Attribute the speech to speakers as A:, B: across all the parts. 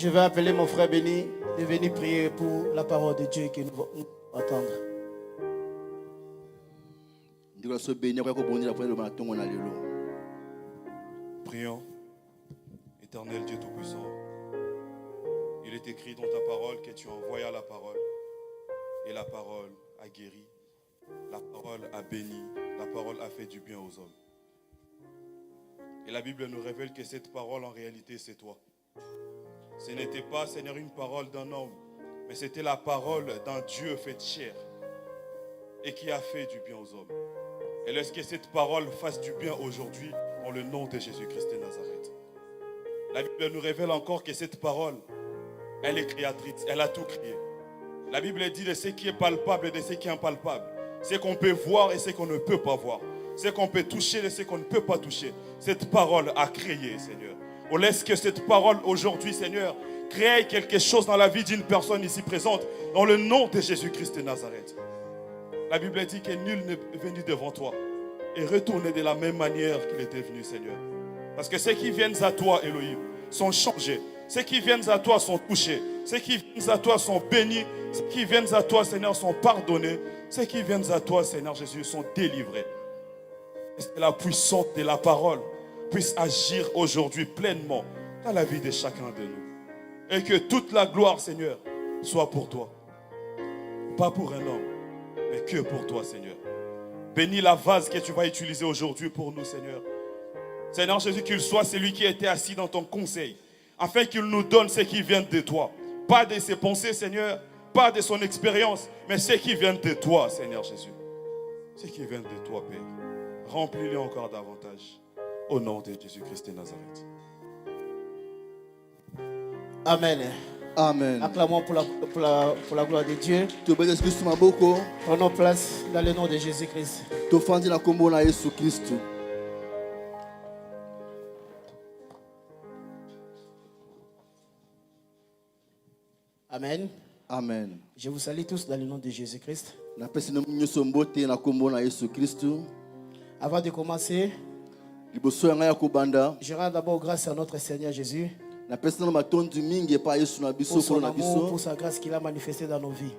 A: Je vais appeler mon frère Béni de venir prier pour la parole de Dieu que nous allons entendre.
B: Prions. Éternel Dieu Tout-Puissant, il est écrit dans ta parole que tu envoyas la parole. Et la parole a guéri, la parole a béni, la parole a fait du bien aux hommes. Et la Bible nous révèle que cette parole en réalité c'est toi. Ce n'était pas, Seigneur, une parole d'un homme, mais c'était la parole d'un Dieu fait chair et qui a fait du bien aux hommes. Et laisse que cette parole fasse du bien aujourd'hui dans le nom de Jésus-Christ de Nazareth. La Bible nous révèle encore que cette parole, elle est créatrice, elle a tout créé. La Bible dit de ce qui est palpable et de ce qui est impalpable. Ce qu'on peut voir et ce qu'on ne peut pas voir. Ce qu'on peut toucher et ce qu'on ne peut pas toucher. Cette parole a créé, Seigneur. On laisse que cette parole aujourd'hui, Seigneur, crée quelque chose dans la vie d'une personne ici présente, dans le nom de Jésus-Christ de Nazareth. La Bible dit que nul n'est venu devant toi et retourné de la même manière qu'il était venu, Seigneur. Parce que ceux qui viennent à toi, Elohim, sont changés. Ceux qui viennent à toi sont touchés. Ceux qui viennent à toi sont bénis. Ceux qui viennent à toi, Seigneur, sont pardonnés. Ceux qui viennent à toi, Seigneur Jésus, sont délivrés. Et la puissance de la parole puisse agir aujourd'hui pleinement dans la vie de chacun de nous. Et que toute la gloire, Seigneur, soit pour toi. Pas pour un homme, mais que pour toi, Seigneur. Bénis la vase que tu vas utiliser aujourd'hui pour nous, Seigneur. Seigneur Jésus, qu'il soit celui qui était assis dans ton conseil, afin qu'il nous donne ce qui vient de toi. Pas de ses pensées, Seigneur, pas de son expérience, mais ce qui vient de toi, Seigneur Jésus. Ce qui vient de toi, Père. Remplis-le encore davantage. Au nom de Jésus-Christ de Nazareth.
A: Amen.
C: Amen.
A: Acclamons pour la gloire de Dieu. Prenons place dans le nom de Jésus-Christ. Amen.
C: Amen.
A: Je vous salue tous dans le nom de Jésus-Christ. Avant de commencer, je rends d'abord grâce à notre Seigneur Jésus pour son amour, pour sa grâce qu'il a manifestée dans nos vies.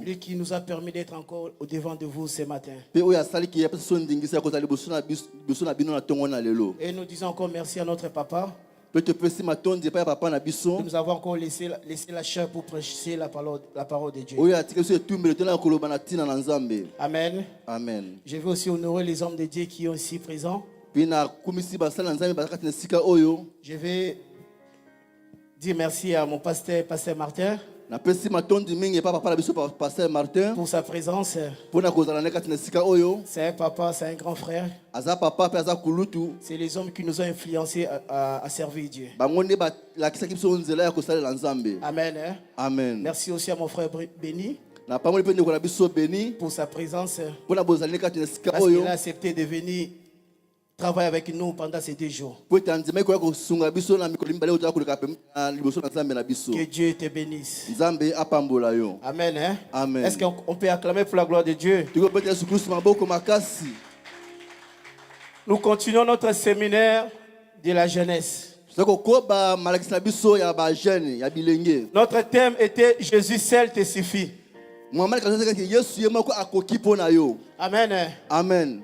A: Lui qui nous a permis d'être encore au devant de vous ce matin. Et nous disons encore merci à notre papa. Nous avons encore laissé la chair pour prêcher la parole de Dieu. Amen.
C: Amen.
A: Je veux aussi honorer les hommes de Dieu qui sont ici présents. Je vais dire merci à mon pasteur Martin, pour sa présence. C'est un papa, c'est un grand frère. C'est les hommes qui nous ont influencés à servir Dieu. Amen.
C: Amen.
A: Merci aussi à mon frère Béni pour sa présence. Parce qu'il a accepté de venir travailler avec nous pendant ces 2 jours. Que Dieu te bénisse. Amen.
C: Amen.
A: Est-ce qu'on peut acclamer pour la gloire de Dieu? Nous continuons notre séminaire de la jeunesse. Notre thème était Jésus seul te suffit. Amen.
C: Amen.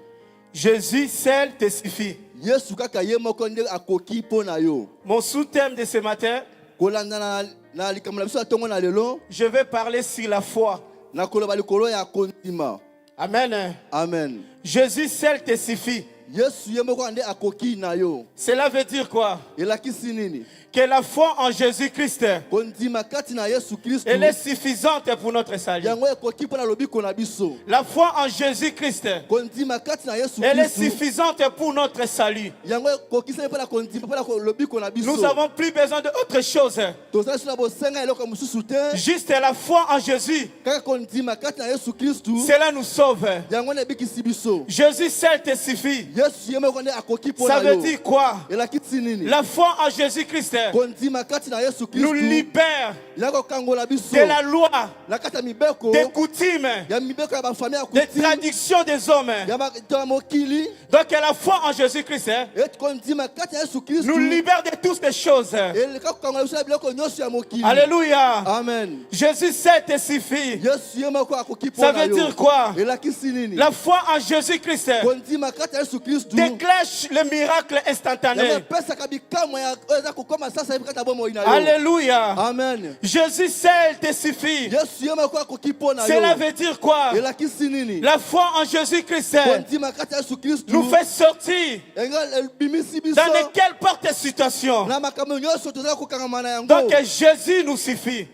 A: Jésus seul te suffit. Mon sous-thème de ce matin, je vais parler sur la foi. Amen.
C: Amen.
A: Jésus seul te suffit. Cela veut dire quoi? Que la foi en Jésus-Christ, elle est suffisante pour notre salut. La foi en Jésus-Christ, elle est suffisante pour notre salut. Nous n'avons plus besoin d'autre chose. Juste la foi en Jésus, cela nous sauve. Jésus seul te suffit. Ça veut dire quoi? La foi en Jésus-Christ, nous libère de la loi, des coutumes, des traditions des hommes. Donc la foi en Jésus-Christ nous libère de toutes ces choses. Alléluia.
C: Amen.
A: Jésus seul te suffit. Ça veut dire quoi? La foi en Jésus-Christ déclenche le miracle instantané. Alléluia.
C: Amen.
A: Jésus seul te suffit. Cela veut dire quoi? La foi en Jésus-Christ nous fait sortir dans quelle situation. Donc Jésus nous suffit.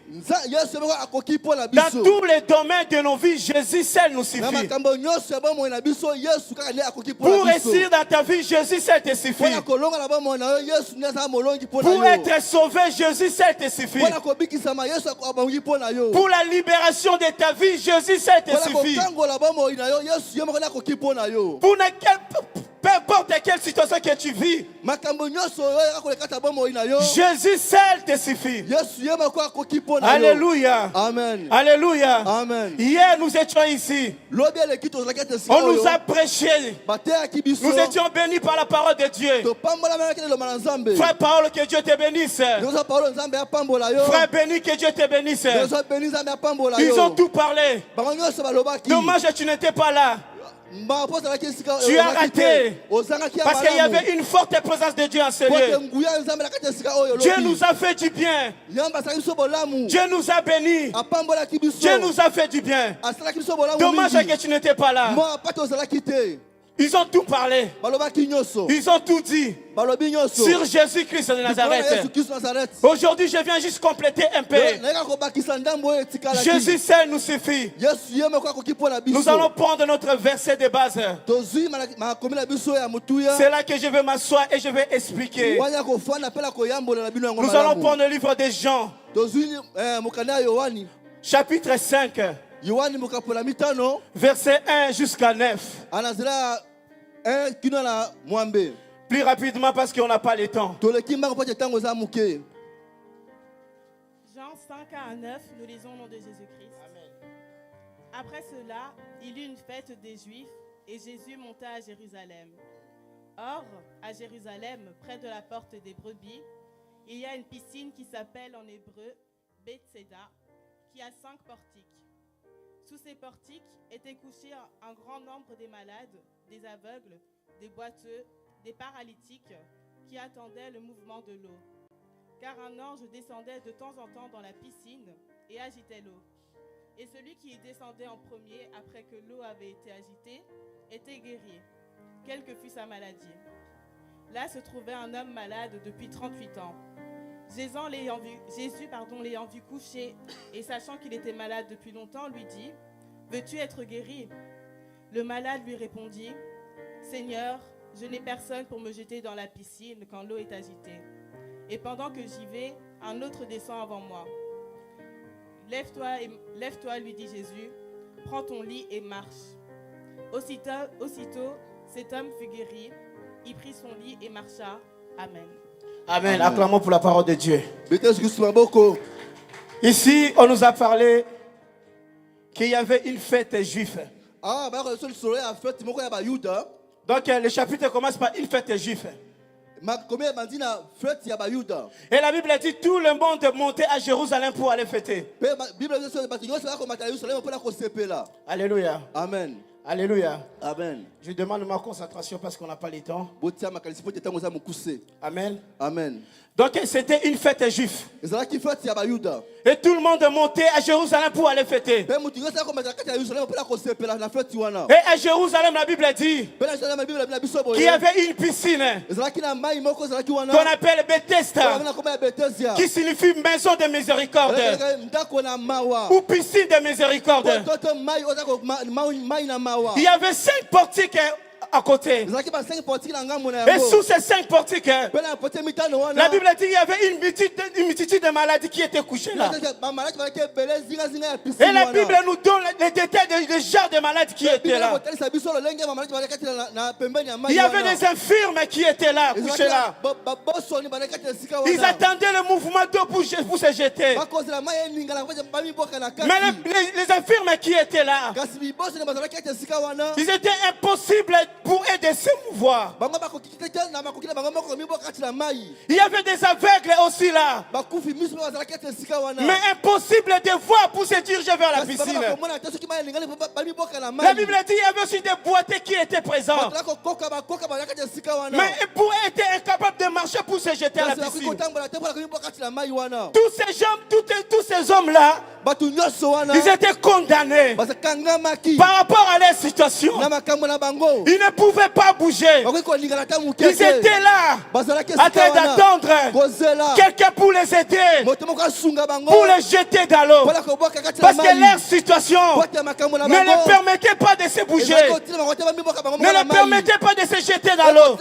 A: Dans tous les domaines de nos vies, Jésus seul nous suffit. Pour réussir dans ta vie, Jésus seul te suffit. Pour être sauvé, Jésus seul te suffit. Pour la libération de ta vie, Jésus seul te suffit. Pour peu importe quelle situation que tu vis, Jésus seul te suffit. Alléluia.
C: Amen.
A: Alléluia.
C: Amen.
A: Hier, nous étions ici. On nous a prêché. Nous étions bénis par la parole de Dieu. Frère, parole, que Dieu te bénisse. Frère, béni, que Dieu te bénisse. Ils ont tout parlé. Dommage que tu n'étais pas là. Tu as raté. Parce qu'il y avait une forte présence de Dieu en ce lieu. Dieu nous a fait du bien. Dieu nous a bénis. Dieu nous a fait du bien. Dommage que tu n'étais pas là. Ils ont tout parlé. Ils ont tout dit sur Jésus-Christ de Nazareth. Aujourd'hui, je viens juste compléter un peu. Jésus seul nous suffit. Nous allons prendre notre verset de base. C'est là que je vais m'asseoir et je vais expliquer. Nous allons prendre le livre des Jean, chapitre 5. Verset 1 jusqu'à 9. Plus rapidement parce qu'on n'a pas le temps.
D: Jean 5 à 9, nous lisons au nom de Jésus-Christ. Après cela, il eut une fête des Juifs et Jésus monta à Jérusalem. Or, à Jérusalem, près de la porte des brebis, il y a une piscine qui s'appelle en hébreu Bethséda, qui a 5 portiques. Sous ces portiques étaient couchés un grand nombre des malades, des aveugles, des boiteux, des paralytiques qui attendaient le mouvement de l'eau. Car un ange descendait de temps en temps dans la piscine et agitait l'eau. Et celui qui y descendait en premier, après que l'eau avait été agitée, était guéri, quelle que fût sa maladie. Là se trouvait un homme malade depuis 38 ans. Jésus l'ayant vu couché et sachant qu'il était malade depuis longtemps, lui dit « Veux-tu être guéri ?» Le malade lui répondit « Seigneur, je n'ai personne pour me jeter dans la piscine quand l'eau est agitée. Et pendant que j'y vais, un autre descend avant moi. Lève-toi, lui dit Jésus, prends ton lit et marche. » Aussitôt, cet homme fut guéri, il prit son lit et marcha. Amen.
A: Amen. Acclamons pour la parole de Dieu. Ici, on nous a parlé qu'il y avait une fête juive. Donc, le chapitre commence par une fête juive. Et la Bible dit tout le monde montait à Jérusalem pour aller fêter. Alléluia.
C: Amen.
A: Alléluia.
C: Amen.
A: Je demande ma concentration parce qu'on n'a pas le temps. Amen.
C: Amen.
A: Donc c'était une fête juive. Et tout le monde montait à Jérusalem pour aller fêter. Et à Jérusalem, la Bible dit qu'il y avait une piscine qu'on appelle Bethesda, qui signifie maison de miséricorde ou piscine de miséricorde. Il y avait 5 portiques à côté. Et sous ces 5 portiques, la Bible dit qu'il y avait une multitude de maladies qui étaient couchées là. Et la Bible nous donne les détails des genres de maladies qui étaient là. Il y avait des infirmes qui étaient là, couchés là. Ils attendaient le mouvement d'eau pour se jeter. Mais les infirmes qui étaient là, ils étaient impossibles pour eux de se mouvoir. Il y avait des aveugles aussi là. Mais impossible de voir pour se diriger vers la piscine. La Bible dit qu'il y avait aussi des boiteux qui étaient présents. Mais pour eux étaient incapables de marcher pour se jeter à la piscine. Tous ces hommes-là, ils étaient condamnés par rapport à leur situation. Ils ne pouvaient pas bouger. Ils étaient là en train d'attendre quelqu'un pour les aider, pour les jeter dans l'eau. Parce que leur situation ne les permettait pas de se bouger, ne les permettait pas de se jeter dans l'eau.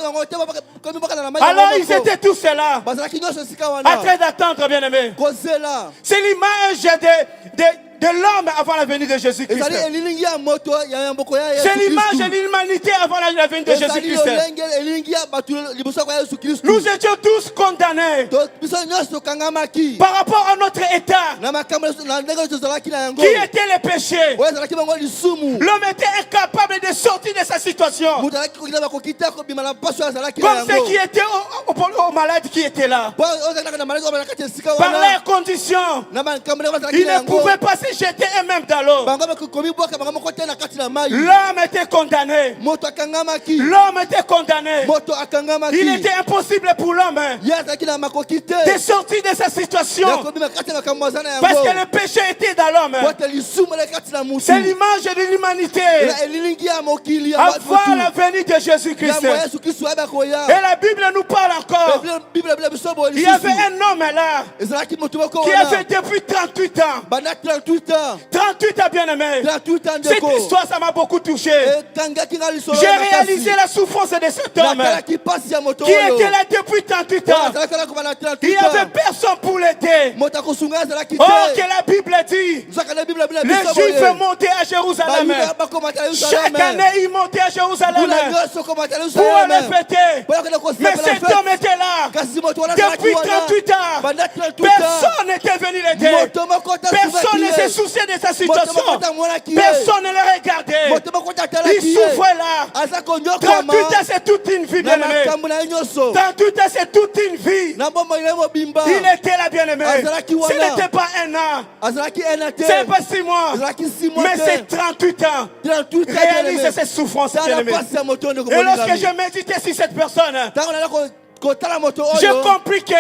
A: Alors ils étaient tous là en train d'attendre, bien aimé. C'est l'image de l'homme avant la venue de Jésus-Christ. C'est l'image de l'humanité avant la venue de Jésus-Christ. Nous étions tous condamnés par rapport à notre état qui était le péché. L'homme était incapable de sortir de sa situation. Comme ceux qui étaient aux malades qui étaient là. Par leurs conditions, ils ne pouvaient pas se jeter eux-mêmes dans l'eau. L'homme était condamné. L'homme était condamné. Il était impossible pour l'homme de sortir de sa situation parce que le péché était dans l'homme. C'est l'image de l'humanité avant la venue de Jésus-Christ. Et la Bible nous parle encore. Il y avait un homme là qui avait depuis 38 ans. 38 ans, bien aimé. Cette histoire, ça m'a beaucoup touché. J'ai réalisé la souffrance de cet homme qui était là depuis 38 ans. Il n'y avait personne pour l'aider. Oh, que la Bible dit, les Juifs montaient à Jérusalem. Chaque année, ils montaient à Jérusalem pour le fêter. Mais cet homme était là depuis 38 ans. Personne n'était venu l'aider. Personne ne se souciait de sa situation. Personne ne le regardait. Il souffrait là. 38 ans, c'est toute une vie, bien aimé. 38 ans, c'est toute une vie. Il était là, bien aimé. Ce n'était pas un an. Ce n'est pas 6 mois. Mais c'est 38 ans. Réalise ces souffrances, bien aimé. Et lorsque je méditais sur cette personne, j'ai compris que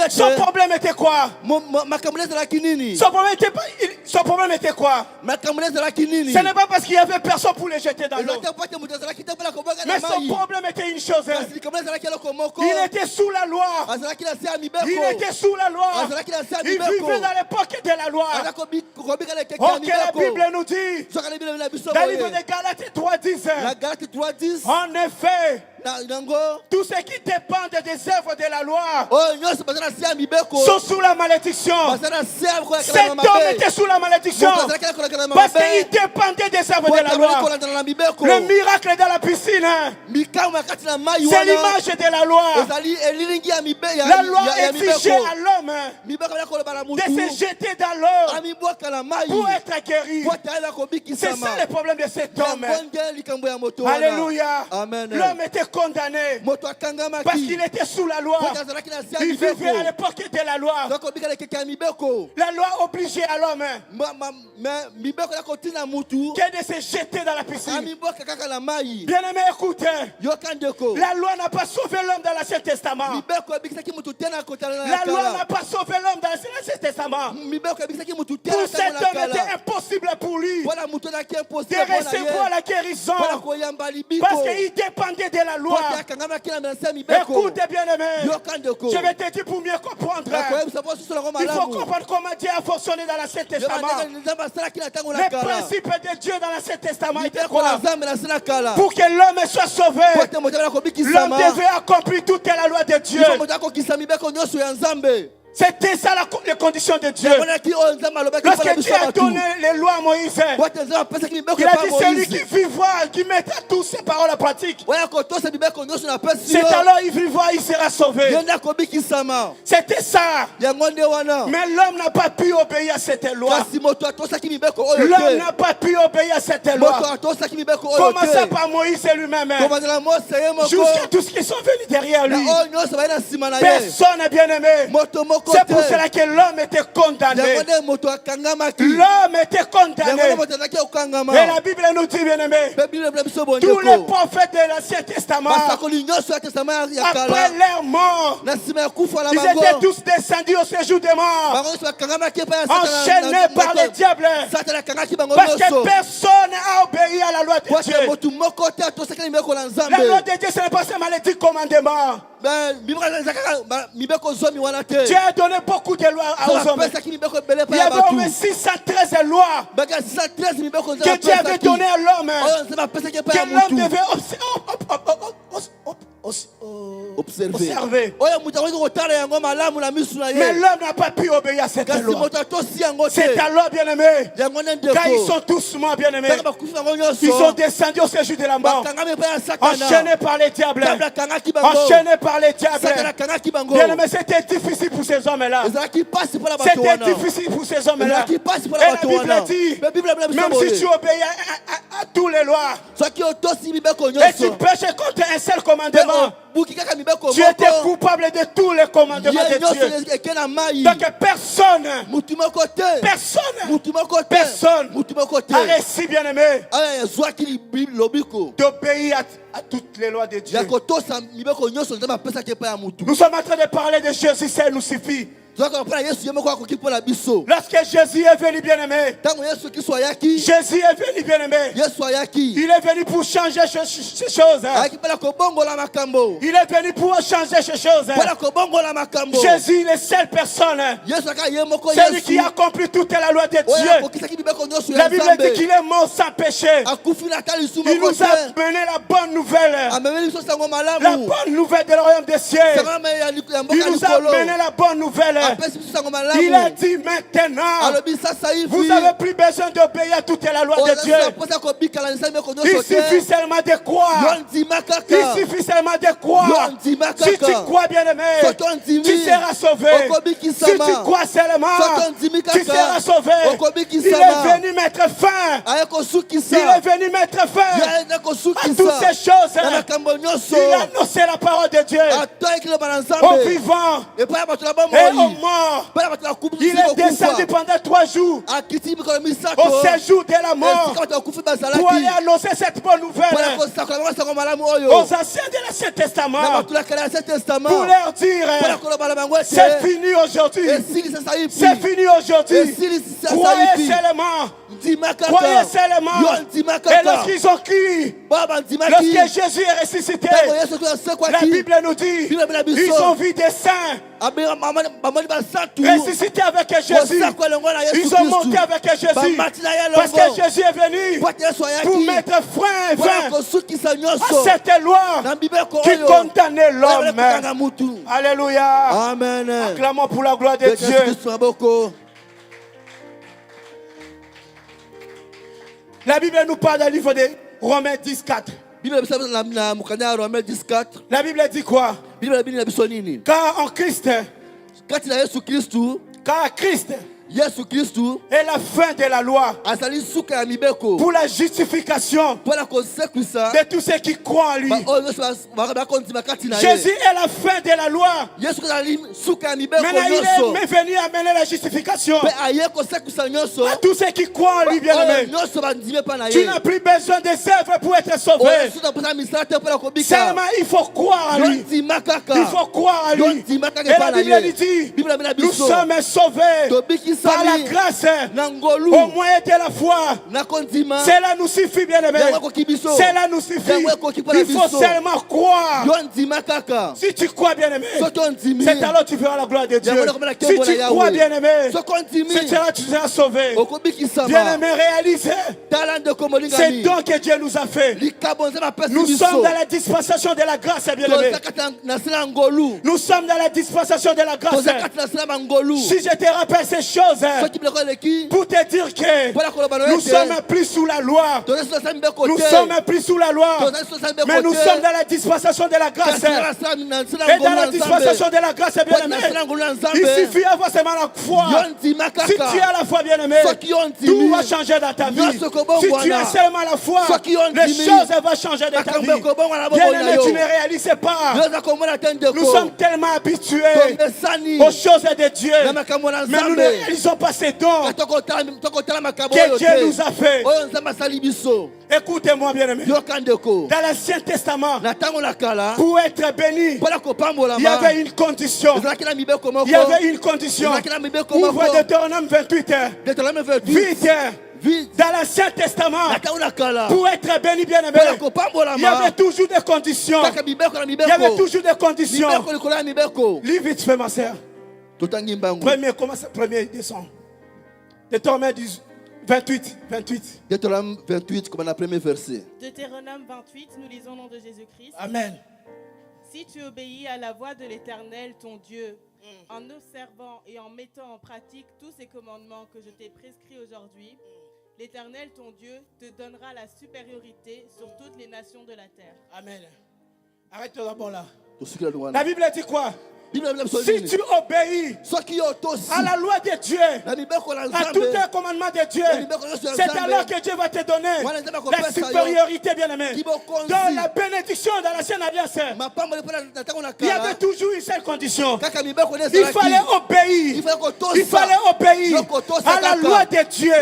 A: son problème était quoi? Son problème était quoi? Ce n'est pas parce qu'il y avait personne pour les jeter dans l'eau. Mais son problème était une chose. Il était sous la loi. Il était sous la loi. Il vivait dans l'époque de la loi. Oh, que la Bible nous dit dans le livre de Galates 3:10. En effet, tous ceux qui dépendent des œuvres de la loi sont sous la malédiction. Cet homme était sous la malédiction parce qu'il dépendait des œuvres de la loi. Le miracle dans la piscine, c'est l'image de la loi. La loi exigeait à l'homme de se jeter dans l'eau pour être guéri. C'est ça le problème de cet homme. Alléluia. L'homme était condamné parce qu'il était sous la loi. Il vivait à l'époque de la loi. La loi obligeait à l'homme que de se jeter dans la piscine. Bien aimé, écoutez, la loi n'a pas sauvé l'homme dans l'Ancien Testament. La loi n'a pas sauvé l'homme dans l'Ancien Testament. Pour cet homme c'était impossible pour lui de recevoir la guérison parce qu'il dépendait de la loi. Écoute, bien-aimé, je vais te dire pour mieux comprendre. Il faut comprendre comment Dieu a fonctionné dans l'Ancien Testament. Les principes de Dieu dans l'Ancien Testament étaient quoi? Pour que l'homme soit sauvé, l'homme devait accomplir toute la loi de Dieu. C'était ça les conditions de Dieu. Lorsque Dieu a donné les lois à Moïse, il a dit celui qui vivra, qui mettra toutes ses paroles en pratique, c'est alors il vivra, il sera sauvé. C'était ça. Mais l'homme n'a pas pu obéir à cette loi. L'homme n'a pas pu obéir à cette loi. Commençant par Moïse lui-même, jusqu'à tous ceux qui sont venus derrière lui. Personne n'est bien aimé. C'est pour cela que l'homme était condamné. L'homme était condamné. Et la Bible nous dit, bien aimé, tous les prophètes de l'Ancien Testament, après leur mort, ils étaient tous descendus au séjour des morts, enchaînés par le diable, parce que personne n'a obéi à la loi de Dieu. La loi de Dieu, ce n'est pas seulement les 10 commandements. Dieu a donné beaucoup de lois aux hommes. Il y avait au moins 613 lois que Dieu avait données à l'homme. Que l'homme devait observer. Mais l'homme n'a pas pu obéir à cette loi. C'est ta loi, bien-aimé. Quand ils sont tous morts, bien-aimés, ils sont descendus au séjour de la mort, enchaînés par les diables. Enchaînés par les diables. Bien-aimé, c'était difficile pour ces hommes-là. C'était difficile pour ces hommes-là. Et la Bible dit, même si tu obéis à toutes les lois, et tu pêches contre un seul commandement, tu étais coupable de tous les commandements de Dieu. Donc personne a réussi, bien-aimé, d'obéir à toutes les lois de Dieu. Nous sommes en train de parler de Jésus, ça nous suffit. Lorsque Jésus est venu, bien-aimé, Jésus est venu, bien-aimé, il est venu pour changer ces choses. Il est venu pour changer ces choses. Jésus est la seule personne, celui qui a accompli toute la loi de Dieu. La Bible dit qu'il est mort sans péché. Il nous a mené la bonne nouvelle. La bonne nouvelle de royaume des cieux. Il nous a mené la bonne nouvelle. Il a dit maintenant, vous n'avez plus besoin d'obéir à toute la loi de Dieu. Il suffit seulement de croire. Il suffit seulement de croire. Si tu crois, bien-aimé, tu seras sauvé. Si tu crois seulement, tu seras sauvé. Il est venu mettre fin. Il est venu mettre fin à toutes ces choses. Il a annoncé la parole de Dieu aux vivants et aux morts. Il est descendu pendant 3 jours au séjour de la mort pour aller annoncer cette bonne nouvelle aux anciens de l'Ancien Testament, pour leur dire c'est fini aujourd'hui, c'est fini aujourd'hui. Croyez seulement, croyez seulement. Et lorsqu'ils ont crié, lorsque Jésus est ressuscité, la Bible nous dit ils ont vu des saints ressuscité avec Jésus. Ils ont monté avec Jésus. Parce que Jésus est venu pour mettre fin à cette loi qui condamnait l'homme. Alléluia.
C: Amen.
A: Acclamons pour la gloire de Dieu. La Bible nous parle d'un livre de Romains 10:4. La Bible dit quoi? Car en Christ, car Christ est la fin de la loi pour la justification de tous ceux qui croient en lui. Jésus est la fin de la loi. Maintenant il est venu amener la justification à tous ceux qui croient en lui, bien-aimé. Tu n'as plus besoin des œuvres pour être sauvé. Seulement il faut croire en lui. Il faut croire en lui. Et la Bible dit nous sommes sauvés par la grâce, au moyen de la foi. Cela nous suffit, bien-aimé. Cela nous suffit. Il faut seulement croire. Si tu crois, bien-aimé, c'est alors que tu verras la gloire de Dieu. Si tu crois, bien-aimé, c'est là que tu seras sauvé. Bien-aimé, réalisez. C'est donc que Dieu nous a fait. Nous sommes dans la dispensation de la grâce, bien-aimé. Nous sommes dans la dispensation de la grâce. Si je te rappelle ces choses, pour te dire que nous sommes plus sous la loi. Nous sommes plus sous la loi. Mais nous sommes dans la dispensation de la grâce. Et dans la dispensation de la grâce, bien-aimé, il suffit d'avoir seulement la foi. Si tu as la foi, bien-aimé, tout va changer dans ta vie. Si tu as seulement la foi, les choses vont changer dans ta vie. Bien-aimé, tu ne réalises pas. Nous sommes tellement habitués aux choses de Dieu, mais nous ne réalisons pas ces dons que Dieu nous a fait. Écoutez-moi, bien-aimé. Dans l'Ancien Testament, pour être béni, il y avait une condition. Il y avait une condition. Ouvre Deutéronome 28. Vite. Dans l'Ancien Testament, pour être béni, bien-aimé, il y avait toujours des conditions. Il y avait toujours des conditions. Lis vite fait, ma sœur. Premier descend. Deutéronome 28.
C: Deutéronome 28, comme le premier verset.
D: Deutéronome 28, nous lisons au nom de Jésus-Christ.
A: Amen.
D: Si tu obéis à la voix de l'Éternel, ton Dieu, en observant et en mettant en pratique tous ces commandements que je t'ai prescrits aujourd'hui, l'Éternel, ton Dieu, te donnera la supériorité sur toutes les nations de la terre.
A: Amen. Arrête-toi d'abord là. La Bible dit quoi? Si tu obéis à la loi de Dieu, à tous les commandements de Dieu, c'est alors que Dieu va te donner la supériorité, bien-aimé. Dans la bénédiction de l'ancienne alliance, il y avait toujours une seule condition. Il fallait obéir. Il fallait obéir à la loi de Dieu.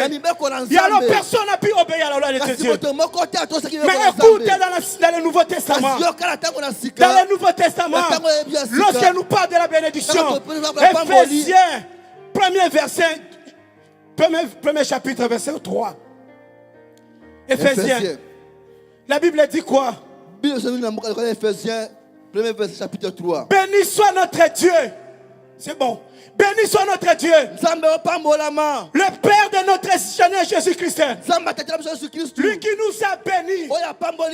A: Et alors personne n'a pu obéir à la loi de Dieu. Mais écoutez dans le Nouveau Testament. Dans le Nouveau Testament, lorsque nous parlons de la bénédiction, Éphésiens, premier chapitre, verset 3. Éphésiens. La Bible dit quoi?
C: Éphésiens, premier verset, chapitre 3.
A: Béni soit notre Dieu. C'est bon. Béni soit notre Dieu, le Père de notre Seigneur Jésus-Christ, lui qui nous a bénis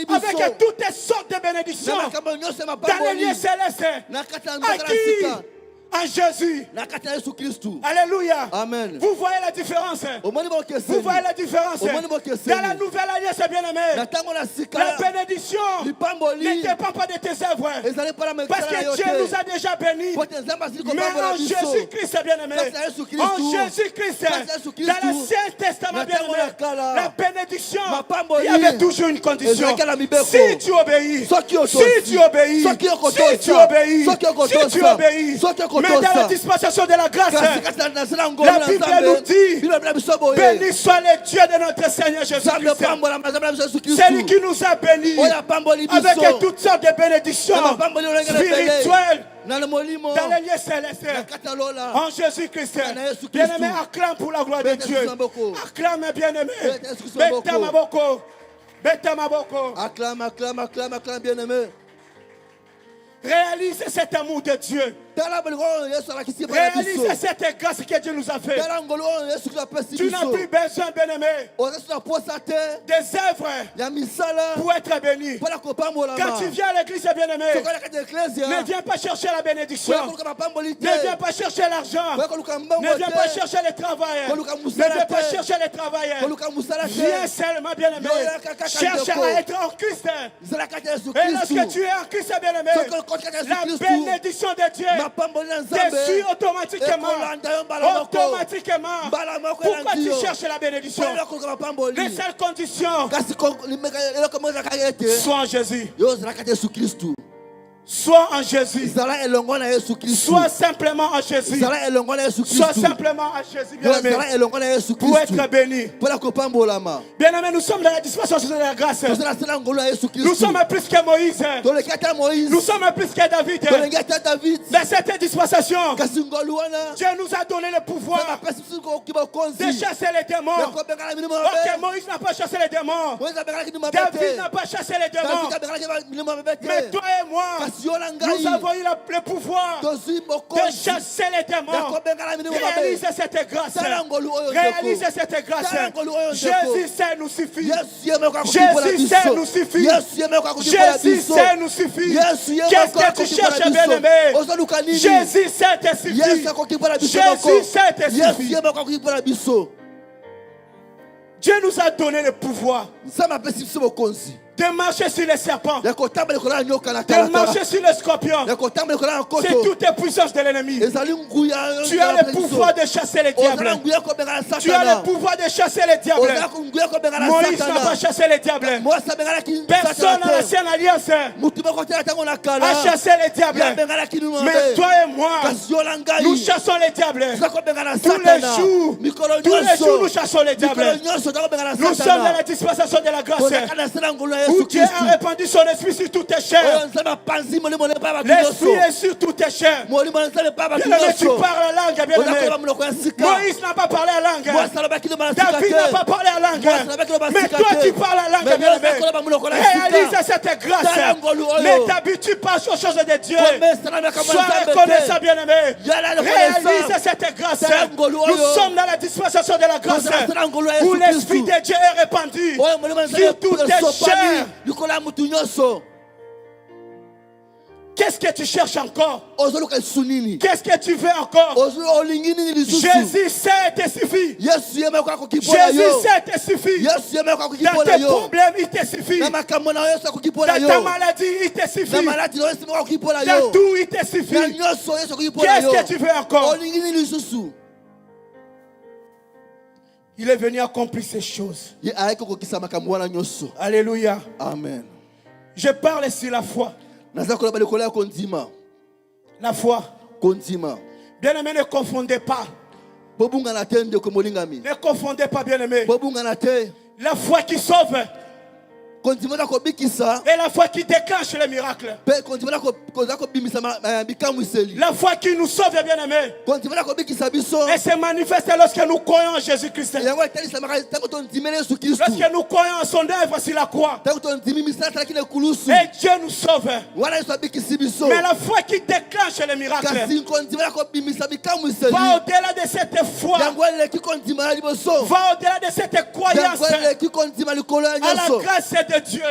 A: avec toutes sortes de bénédictions dans les lieux célestes, à qui? En Jésus. Alléluia.
C: Amen.
A: Vous voyez la différence. Vous voyez la différence. Dans la nouvelle alliance, bien-aimé, la bénédiction ne dépend pas de tes œuvres. Parce que Dieu nous a déjà bénis. Mais en Jésus-Christ, bien-aimé, en Jésus-Christ, dans l'Ancien Testament, bien-aimé, la bénédiction, il y avait toujours une condition. Si tu obéis, si tu obéis, si tu obéis, si tu obéis, mais dans la dispensation de la grâce, la Bible nous dit, béni soit le Dieu de notre Seigneur Jésus-Christ. C'est lui qui nous a bénis avec toutes sortes de bénédictions spirituelles dans les lieux célestes. En Jésus-Christ. Bien-aimé, acclame pour la gloire de Dieu. Acclame, bien-aimé. Beta Maboko.
C: Acclame, bien-aimé.
A: Réalise cet amour de Dieu. Réalise cette grâce que Dieu nous a fait. Tu n'as plus besoin, bien-aimé, des œuvres pour être béni. Quand tu viens à l'église, bien-aimé, ne viens pas chercher la bénédiction. Ne viens pas chercher l'argent. Ne viens pas chercher le travail. Ne viens pas chercher le travail. Viens seulement, bien-aimé. Cherche à être en Christ. Et lorsque tu es en Christ, bien-aimé, la bénédiction de Dieu te suit automatiquement. Pourquoi tu cherches la bénédiction? Les seules conditions, sois en Jésus. Sois en Jésus. Sois simplement en Jésus. Sois simplement en Jésus, bien-aimé, pour être béni. Bien-aimé, nous sommes dans la dispensation de la grâce. Nous sommes plus que Moïse. Nous sommes plus que David. Dans cette dispensation, Dieu nous a donné le pouvoir de chasser les démons. Ok, Moïse n'a pas chassé les démons. David n'a pas chassé les démons. Mais toi et moi, nous avons eu le pouvoir de chasser les démons. Réalisez cette grâce. Réalisez cette grâce. Jésus sait nous suffit. Jésus sait nous suffit. Jésus sait nous suffit. Qu'est-ce que tu cherches, bien-aimé? Jésus sait te suffit. Jésus sait te suffit. Dieu nous a donné le pouvoir de marcher sur les serpents, de marcher sur les scorpions, c'est toutes les puissances de l'ennemi. Tu as le pouvoir de chasser les diables. Tu as le pouvoir de chasser les diables. Moïse n'a pas chassé les diables. Personne dans l'ancienne alliance a chassé les diables. Mais toi et moi, nous chassons les diables. Tous les jours, nous chassons les diables. Nous sommes dans la dispensation de la grâce, où Dieu a répandu son esprit sur toutes tes chairs. L'esprit est sur toutes tes chairs. Bien-aimé, tu parles la langue, bien-aimé. Moïse n'a pas parlé la langue. David n'a pas parlé la langue. Mais toi, tu parles la langue, bien-aimé. Réalise cette grâce. Ne t'habitue pas aux choses de Dieu. Sois reconnaissant, bien-aimé. Réalise cette grâce. Nous sommes dans la dispensation de la grâce, où l'esprit de Dieu est répandu sur toutes tes chairs. Qu'est-ce que tu cherches encore? Qu'est-ce que tu veux encore? Jésus sait te suffit. Jésus sait te suffit. Dans tes problèmes, il te suffit. Dans ta maladie, il te suffit. Dans tout, il te suffit. Qu'est-ce que tu veux encore? Il est venu accomplir ces choses. Alléluia.
C: Amen.
A: Je parle sur la foi. La foi. Bien-aimé, ne confondez pas. Ne confondez pas, bien-aimé. La foi qui sauve et la foi qui déclenche les miracles. La foi qui nous sauve, bien-aimé, et se manifeste lorsque nous croyons en Jésus-Christ. Lorsque nous croyons en son œuvre sur la croix. Et Dieu nous sauve. Mais la foi qui déclenche les miracles va au-delà de cette foi. Va au-delà de cette croyance à la grâce de Dieu.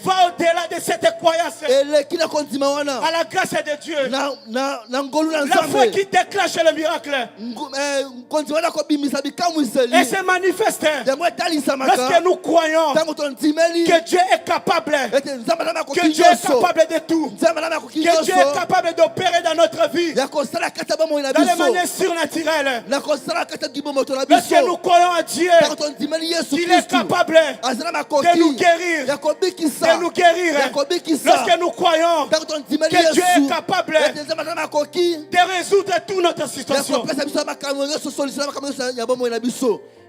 A: Va au-delà de cette croyance à la grâce de Dieu. La foi qui déclenche le miracle et se manifeste lorsque nous croyons que Dieu est capable, que Dieu est capable de tout, que Dieu est capable d'opérer dans notre vie dans les manières surnaturelles. Lorsque nous croyons à Dieu, qu'il est capable de nous guérir, de nous guérir. Lorsque nous croyons que Dieu est capable de résoudre toute notre situation.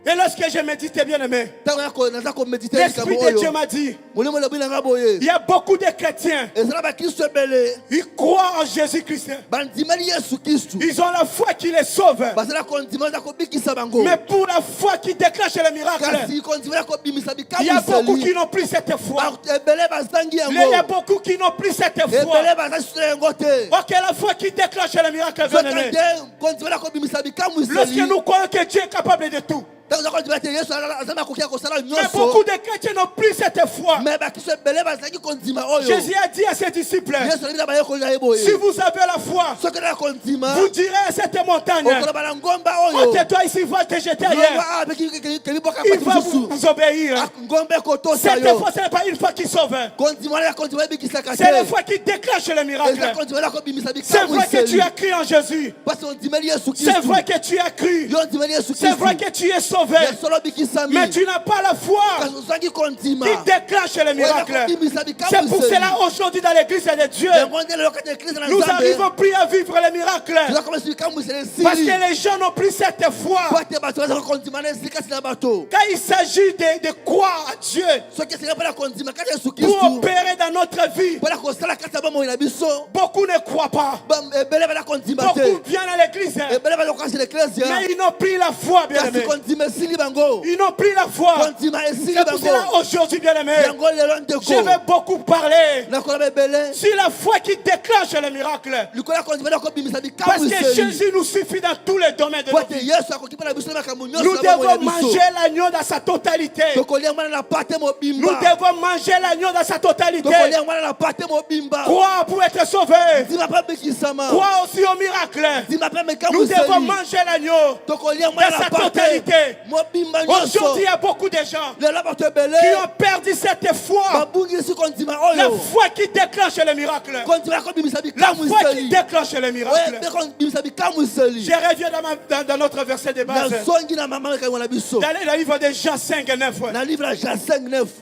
A: Et lorsque je médite, bien aimé, l'Esprit de Dieu m'a dit, il y a beaucoup de chrétiens, ils croient en Jésus-Christ, ils ont la foi qui les sauve, mais pour la foi qui déclenche le miracle, il y a beaucoup qui n'ont plus cette foi. Il y a beaucoup qui n'ont plus cette foi. Ok, la foi qui déclenche le miracle, bien aimé, lorsque nous croyons que Dieu est capable de tout, mais beaucoup de chrétiens n'ont plus cette foi. Jésus a dit à ses disciples, si vous avez la foi, vous direz à cette montagne, ôte-toi ici, va te jeter ailleurs. Il va vous obéir. Cette foi, ce n'est pas une foi qui sauve, c'est la foi qui déclenche le miracle. C'est vrai que tu as cru en Jésus, c'est vrai que tu as cru, c'est vrai que tu es sauvé. sauvé, mais tu n'as pas la foi qui déclenche les miracles. C'est pour cela aujourd'hui dans l'église de Dieu, nous n'arrivons plus à vivre les miracles. Parce que les gens n'ont plus cette foi. Quand il s'agit de croire à Dieu pour opérer dans notre vie, beaucoup ne croient pas. Beaucoup viennent à l'église, mais ils n'ont plus la foi, bien aimé. Ils n'ont plus la foi. C'est pour cela aujourd'hui, bien aimé, je vais beaucoup parler sur la foi qui déclenche les miracles. Parce que Jésus nous suffit dans tous les domaines de notre vie. Nous devons manger l'agneau dans sa totalité. Nous devons manger l'agneau dans sa totalité. Croire pour être sauvé. Croire aussi au miracle. Nous devons manger l'agneau dans sa totalité. Aujourd'hui, il y a beaucoup de gens qui ont perdu cette foi. La foi qui déclenche les miracles. La foi qui déclenche les miracles. Je reviens dans notre verset de base. Dans le livre de Jean 5:9.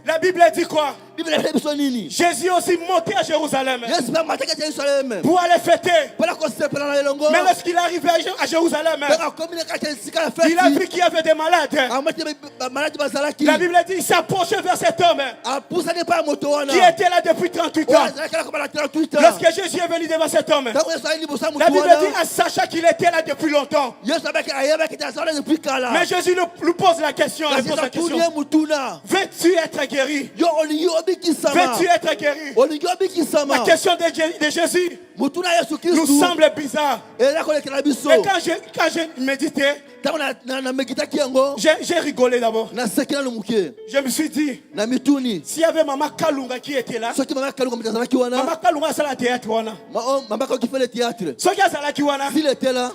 A: La Bible dit quoi? Jésus aussi monté à Jérusalem pour aller fêter. Mais lorsqu'il est arrivé à Jérusalem, il a vu qu'il y avait des malades. La Bible dit qu'il s'approchait vers cet homme qui était là depuis 38 ans. Lorsque Jésus est venu devant cet homme, la Bible dit à Sacha qu'il était là depuis longtemps. Mais Jésus lui pose la question. Veux-tu être guéri? Veux-tu être guéri? La question de Jésus nous semble bizarre. Et quand j'ai médité, j'ai rigolé d'abord. Je me suis dit, s'il y avait Maman Kalunga qui était là, Maman Kalunga c'est la théâtre. S'il était là,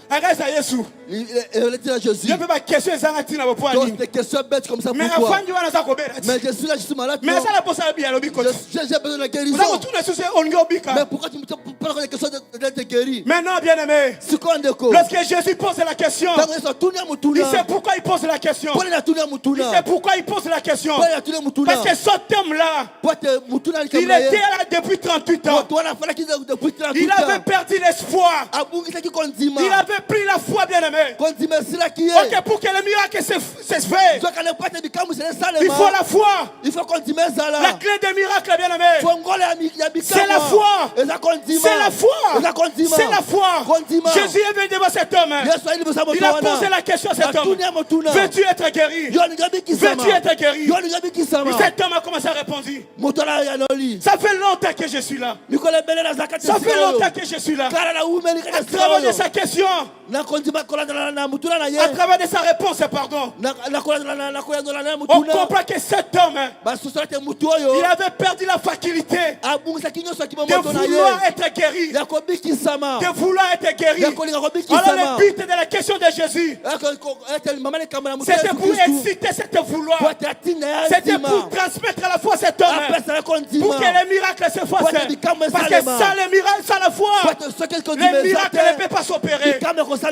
A: je peux pas question
C: des questions bêtes comme ça. Pourquoi? Mais je suis là, je suis malade.
A: Mais ça la possible bien
C: j'ai besoin de guérison. Mais pourquoi tu me parles de question d'être guéri?
A: Maintenant, bien aimé, lorsque Jésus pose la question, il sait pourquoi il pose la question. Il sait pourquoi il pose la question. Parce que cet homme-là, il était là depuis 38 ans. Il avait perdu l'espoir. Il avait pris la foi, bien aimé. Ok, pour que le miracle se fait, il faut la foi. La clé des miracles, bien aimé, c'est la foi. C'est la foi. C'est la foi. Jésus est venu devant cet homme. Il a posé la question à cet homme. Veux-tu être guéri? Veux-tu être guéri? Et cet homme a commencé à répondre. Ça fait longtemps que je suis là. Ça fait longtemps que je suis là. À travers de sa question, à travers de sa réponse, pardon, on comprend que cet homme, il avait perdu la faculté de vouloir être guéri. De vouloir être guéri. Alors le but de la question de Jésus, c'était pour exciter cette vouloir. C'était pour transmettre à la foi cet homme. Pour que les miracles se fassent. Parce que sans les miracles, sans la foi, les miracles ne peuvent pas s'opérer.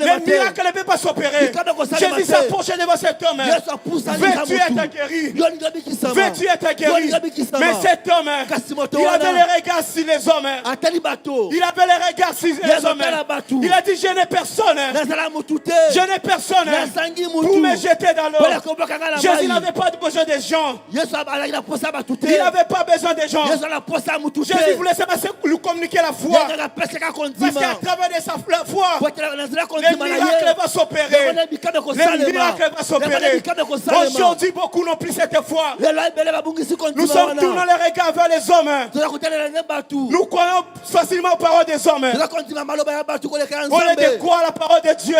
A: Les miracles ne peuvent pas s'opérer. Jésus s'approchait devant cet homme. Veux-tu être guéri? Veux-tu être guéri? Mais cet homme, il avait les regards sur les hommes. Il avait les regards sur les hommes. Il a dit, je n'ai personne. Je n'ai personne pour me jeter dans l'eau. Jésus n'avait pas besoin des gens. Il n'avait pas besoin des gens. Jésus voulait seulement lui communiquer la foi. Parce qu'à travers de sa foi, les miracles vont s'opérer. Les miracles vont s'opérer. Aujourd'hui, beaucoup n'ont plus cette foi. Nous sommes tournant les regards vers les hommes. Nous croyons facilement aux paroles des hommes. On est de croire la parole de Dieu.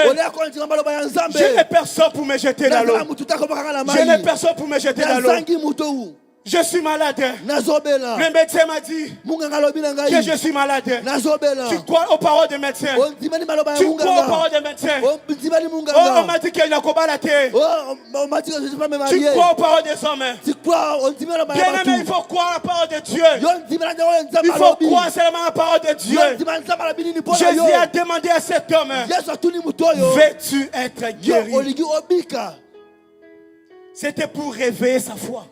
A: Je n'ai personne pour me jeter dans l'eau. Je n'ai personne pour me jeter dans l'eau. Je suis malade. Le médecin m'a dit que je suis malade. Tu crois aux paroles des médecins? Tu crois aux paroles des médecins? On m'a dit qu'il n'y a pas la terre. Tu crois aux paroles des hommes? Bien aimé, il faut croire la parole de Dieu. Il faut croire seulement la parole de Dieu. Jésus a demandé à cet homme, veux-tu être guéri? C'était pour réveiller sa foi.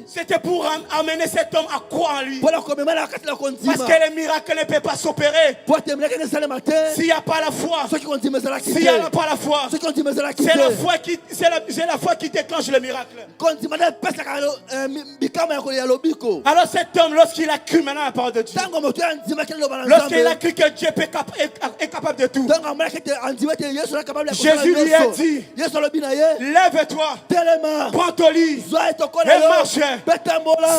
A: C'était pour amener cet homme à croire en lui. Parce que les miracles ne peuvent pas s'opérer s'il n'y a pas la foi. S'il n'y a pas la foi, c'est la foi qui déclenche le miracle. Alors cet homme, lorsqu'il a cru maintenant la parole de Dieu, lorsqu'il a cru que Dieu est capable de tout, Jésus lui a dit, lève-toi, prends ton lit et marche.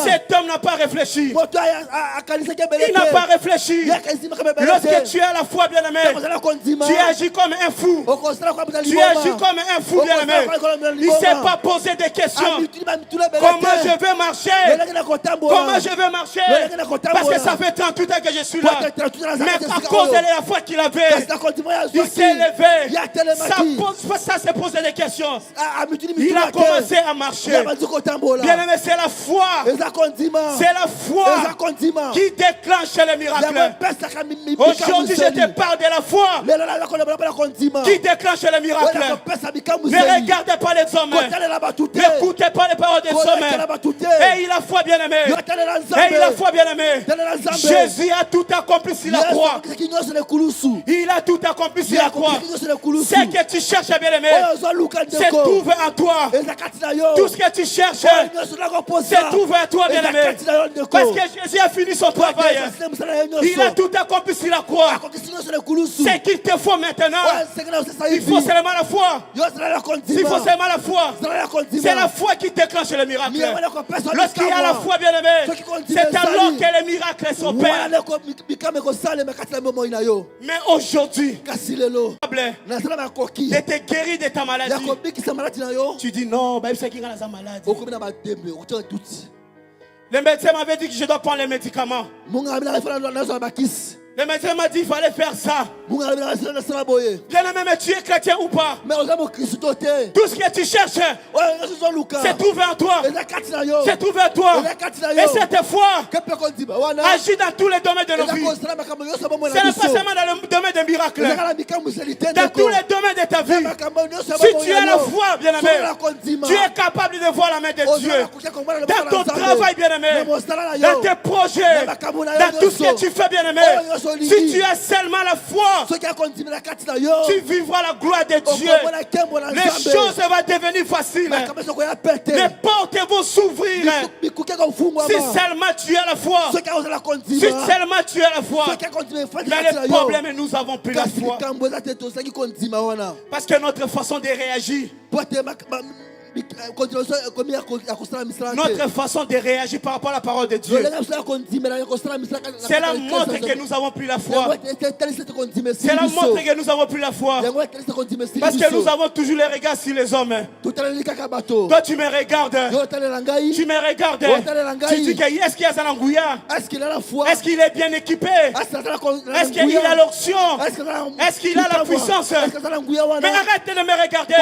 A: Cet homme n'a pas réfléchi. Il n'a pas réfléchi. Lorsque tu as la foi, bien-aimé, tu agis comme un fou. Tu agis comme un fou, bien-aimé. Il ne s'est pas posé des questions. Comment je vais marcher? Comment je vais marcher? Parce que ça fait 38 ans que je suis là. Mais à cause de la foi qu'il avait, il s'est levé. Ça s'est posé des questions. Il a commencé à marcher. Bien-aimé, c'est la foi. C'est la foi qui déclenche les miracles. Aujourd'hui, je te parle de la foi qui déclenche les miracles. Ne regardez pas les hommes. N'écoutez pas les paroles des hommes. Et il a foi, bien-aimé. Et il a foi, bien-aimé. Jésus a tout accompli sur la croix. Il a tout accompli sur la croix. Ce que tu cherches, bien-aimé, c'est trouvé en toi. Tout ce que tu cherches, c'est trouvé en toi, bien-aimé. Parce que Jésus a fini son travail. Il a tout accompli sur la croix. Ce qu'il te faut maintenant, il faut seulement la foi. Il faut seulement la foi. C'est la foi qui déclenche le miracle. Lorsqu'il y a la foi, bien-aimé, c'est alors que les miracles s'opèrent. Mais aujourd'hui, de te guérir de ta maladie, tu dis non, c'est qui a la maladie. Le médecin m'avait dit que je dois prendre les médicaments. Le médecin m'a dit qu'il fallait faire ça. Bien-aimé, mais tu es chrétien ou pas? Tout ce que tu cherches, c'est trouvé en toi. C'est trouvé en toi. Et cette foi agit dans tous les domaines de nos vies. Ce n'est pas seulement dans le domaine des miracles. Dans tous les domaines de ta vie. Si tu as la foi, bien-aimé, tu es capable de voir la main de Dieu. Dans ton travail, bien-aimé, dans tes projets, dans tout ce que tu fais, bien-aimé. Si tu as seulement la foi, tu vivras la gloire de Dieu. Les choses vont devenir faciles. Les portes vont s'ouvrir. Si seulement tu as la foi. Si seulement tu as la foi. Mais le problème, nous n'avons plus la foi. Parce que notre façon de réagir, notre façon de réagir par rapport à la parole de Dieu, c'est la montre que nous avons plus la foi. C'est la montre que nous avons plus la foi. Parce que nous avons toujours les regards sur les hommes. Toi tu me regardes. Tu me regardes. Tu dis que est-ce qu'il y a Zanangouya? Est-ce qu'il est bien équipé? Est-ce qu'il a l'onction? Est-ce qu'il a la puissance? Mais arrête de me regarder.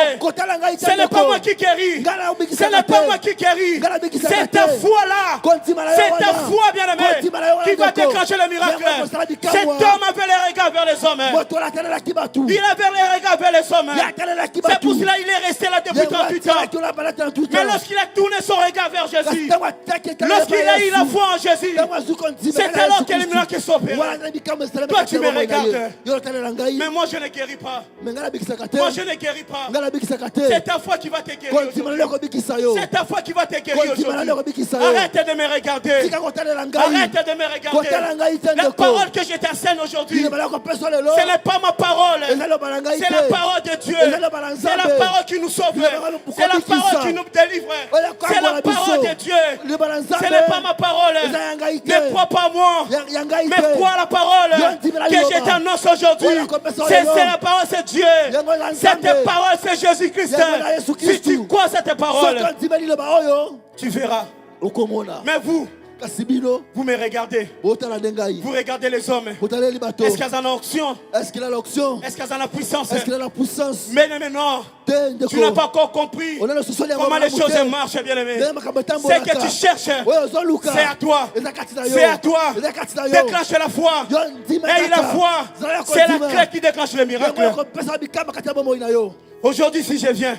A: Ce n'est pas moi qui guéris. Ce n'est pas moi qui guéris. C'est ta foi là. C'est ta foi, bien-aimé, qui va déclencher le miracle. Cet homme avait les regards vers les hommes. Il avait les regards vers les hommes. C'est pour cela qu'il est resté là depuis 38 ans. Mais lorsqu'il a tourné son regard vers Jésus, lorsqu'il a eu la foi en Jésus, c'est alors que les miracles sont opérés. Toi tu me regardes. Mais moi je ne guéris pas. Moi je ne guéris pas. C'est ta foi qui va te guérir. C'est ta foi qui va te guérir aujourd'hui. Arrête de me regarder. Arrête de me regarder. La parole que je t'enseigne aujourd'hui, ce n'est pas ma parole. C'est la parole de Dieu. C'est la parole qui nous sauve. C'est la parole qui nous délivre. C'est la parole de Dieu. Ce n'est pas ma parole. Ne crois pas moi, mais crois la parole que je t'annonce aujourd'hui. C'est la parole, c'est Dieu. Cette parole, c'est Jésus-Christ. Si tu crois cette parole, tu verras. Mais vous me regardez. Vous regardez les hommes. Est-ce qu'ils ont l'onction? Est-ce qu'ils ont la puissance? Mais non. Tu n'as pas encore compris comment les choses marchent, bien-aimé. Ce que tu cherches, c'est à toi. C'est à toi. Déclenche la foi. Et la foi, c'est la clé qui déclenche le miracle. Aujourd'hui, si je viens,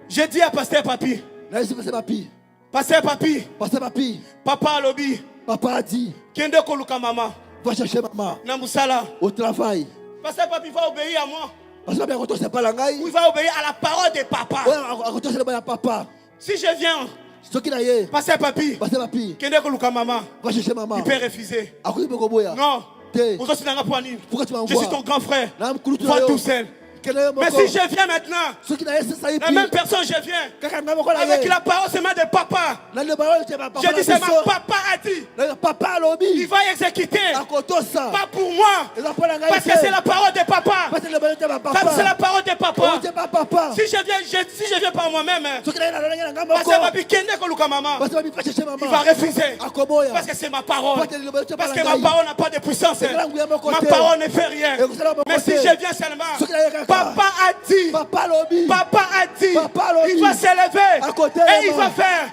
A: J'ai dit à Pasteur Papi. Pasteur Papi. Papa Alobi.
C: Papa a dit.
A: Kende koluka maman.
C: Va chercher maman.
A: Namusala.
C: Au travail.
A: Pasteur Papi va obéir à moi.
C: Pasteur Papi c'est pas la gaille.
A: Il va obéir à la parole de papa.
C: Ouais, papa.
A: Si je viens. Pasteur Papi. Kende koluka maman.
C: Va chercher maman.
A: Il peut refuser. Non.
C: Pourquoi tu m'envoies?
A: Je suis ton grand frère. Va tout seul. Mais si je viens maintenant, la même personne, je viens avec la parole seulement de papa. Je dis seulement papa a dit. Il va exécuter. Pas pour moi. Parce que c'est la parole de papa. C'est la parole de papa. Si je viens par moi-même, il va refuser. Parce que c'est ma parole. Parce que ma parole n'a pas de puissance. Ma parole ne fait rien. Mais si je viens seulement, papa a dit, il va s'élever et il va faire.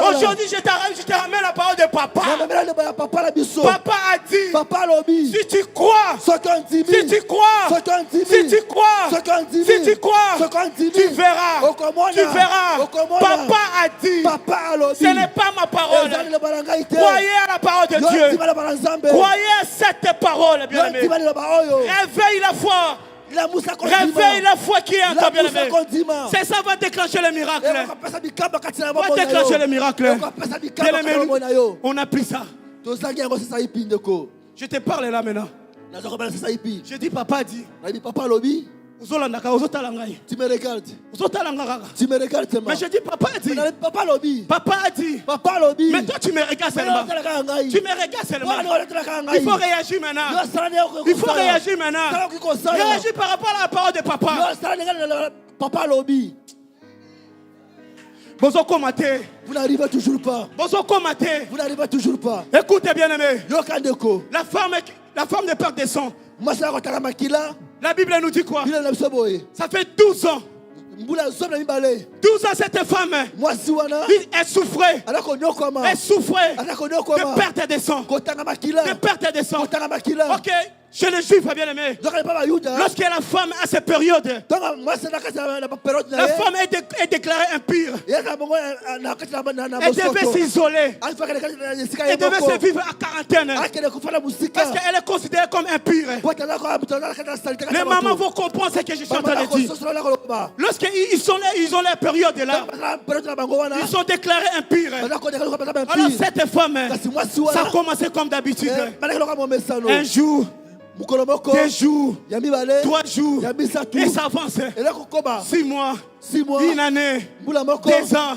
A: Aujourd'hui, je te ramène la parole de papa. Papa a dit, si tu crois, tu verras. Papa a dit, ce n'est pas ma parole. Croyez à la parole de Dieu. Croyez à cette parole, bien-aimé. Réveille la foi. Réveille la foi qui est en toi, bien-aimé. C'est ça va déclencher le miracle. Va déclencher le miracle. Bien-aimé, on a pris ça. Je te parle là maintenant. Je dis papa dit. Tu
C: me regardes.
A: Mais je dis papa a dit. Papa a dit. Mais toi tu me regardes seulement. Tu me regardes seulement. Il faut réagir maintenant. Il faut réagir maintenant. Réagis par rapport à la parole de papa.
C: Vous n'arrivez toujours pas. Vous n'arrivez toujours pas.
A: Écoutez bien aimé. La femme de père descend. La Bible nous dit quoi? Ça fait 12 ans. 12 ans cette femme, elle souffrait. Elle souffrait de perte de sang. De perte de sang. Ok, chez les Juifs, bien aimé. Lorsque la femme a cette période, la femme est déclarée impure. Elle devait s'isoler. Elle devait se vivre à quarantaine. Parce qu'elle est considérée comme impure. Les mamans vont comprendre ce que je suis en train de dire. Lorsqu'ils ont leur période là, ils sont déclarés impurs. Alors cette femme, ça a commencé comme d'habitude. Un jour, 2 jours, 3 jours, et ça avance. 6 mois, 1 année, 2 ans.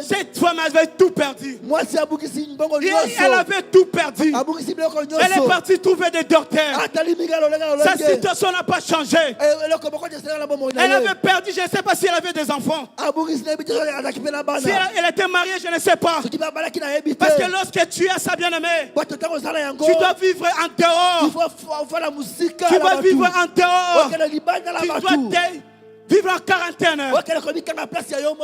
A: Cette femme avait tout perdu. Elle avait tout perdu. Elle est partie trouver des docteurs. Sa situation n'a pas changé. Elle avait perdu, je ne sais pas si elle avait des enfants. Si elle était mariée, je ne sais pas. Parce que lorsque tu as ça, bien-aimé, tu dois vivre en dehors. Tu vas vivre en dehors. Tu dois vivre en quarantaine.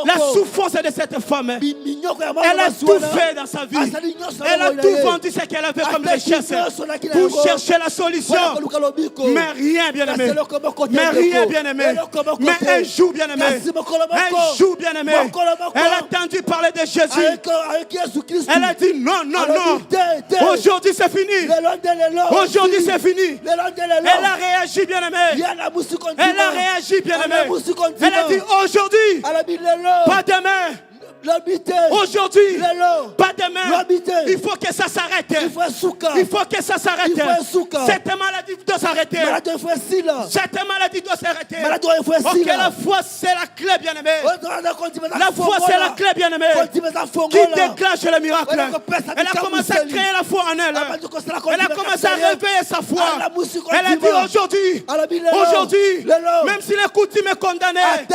A: La souffrance de cette femme, elle a tout fait dans sa vie. Elle a tout vendu ce qu'elle avait comme richesse pour chercher la solution. Mais rien, bien aimé. Mais rien, bien aimé. Mais un jour, bien aimé. Un jour, bien aimé. Elle a entendu parler de Jésus. Elle a dit non, non, non. Aujourd'hui, c'est fini. Aujourd'hui, c'est fini. Elle a réagi, bien aimé. Elle a réagi, bien aimé. Elle a dit aujourd'hui, pas demain. Aujourd'hui, pas demain. Il faut que ça s'arrête. Il faut que ça s'arrête. Cette maladie doit s'arrêter. Cette maladie doit s'arrêter. Ok, la foi c'est la clé, bien aimé. La foi c'est la clé, bien aimé, qui déclenche le miracle. Elle a commencé à créer la foi en elle. Elle a commencé à réveiller sa foi. Elle a dit aujourd'hui, même si les coutumes me condamnaient,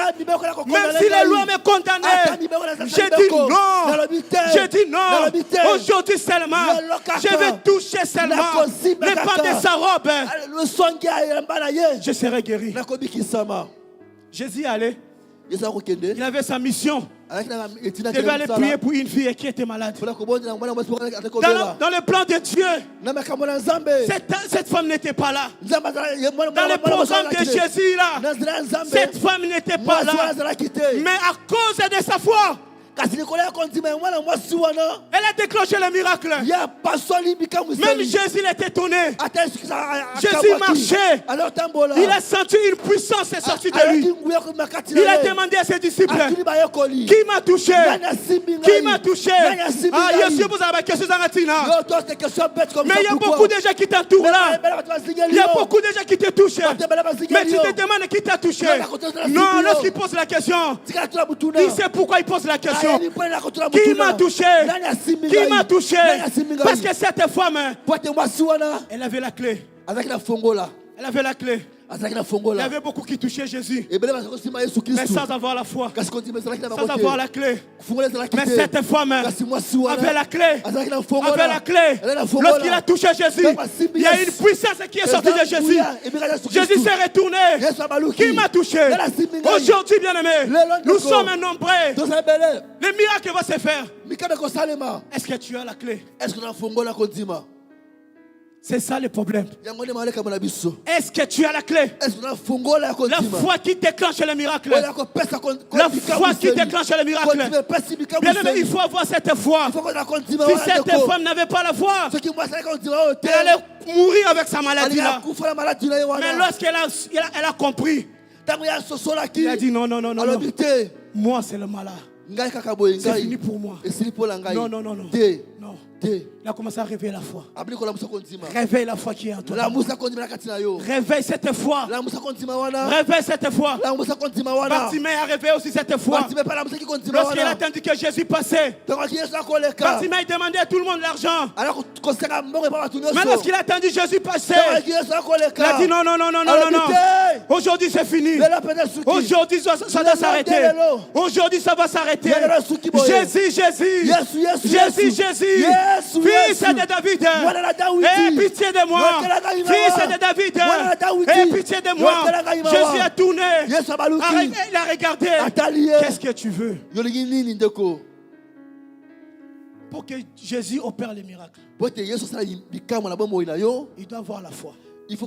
A: même si les lois me condamnaient, j'ai dit non. J'ai dit non. Aujourd'hui seulement, je vais toucher seulement les pas de sa robe. Je serai guéri. Jésus allait. Il avait sa mission. devait aller prier pour une fille qui était malade. Dans le plan de Dieu, cette femme n'était pas là. Dans le programme de Jésus, là, cette femme n'était pas là. Mais à cause de sa foi, elle a déclenché le miracle. Même Jésus était étonné. Jésus marchait. Il a senti une puissance est sortie de lui. Il a demandé à ses disciples, qui m'a touché? Qui m'a touché? Ah, Jésus, vous avez quelque chose à dire. Mais il y a beaucoup de gens qui t'entourent là. Il y a beaucoup de gens qui te touchent. Mais tu te demandes qui t'a touché. Non, lorsqu'il pose la question, il sait pourquoi il pose la question. Qui m'a touché? Qui m'a touché? Parce que cette femme, elle avait la clé. Elle avait la clé. Il y avait beaucoup qui touchaient Jésus, mais sans avoir la foi, sans avoir la clé. Mais cette femme avait la clé. Avait la clé. Lorsqu'il a touché Jésus, il y a une puissance qui est sortie de Jésus. Jésus s'est retourné. Qui m'a touché? Aujourd'hui, bien-aimé, nous sommes nombreux. Le miracle va se faire. Est-ce que tu as la clé? C'est ça le problème. Est-ce que tu as la clé? La foi qui déclenche le miracle. La foi qui déclenche le miracle. Bien aimé, il faut avoir cette foi. Si cette femme n'avait pas la foi, elle allait mourir avec sa maladie là. Mais lorsqu'elle a compris, elle a dit non. Moi c'est le malade. C'est fini pour moi. Non. Il a commencé à réveiller la foi. Réveille la foi qui est en toi. Réveille cette foi. Réveille cette foi. Bartimée a réveillé aussi cette foi. Lorsqu'il a entendu que Jésus passait, Bartimée demandait à tout le monde l'argent. Mais lorsqu'il a entendu Jésus passer, il a dit non. Aujourd'hui c'est fini. Aujourd'hui ça doit s'arrêter. Aujourd'hui ça va s'arrêter. Jésus. Fils de David, aie pitié de moi. Fils de David, aie pitié de moi. Jésus a tourné. Il a regardé. Qu'est-ce que tu veux? Pour que Jésus opère les miracles, il doit avoir la foi. Il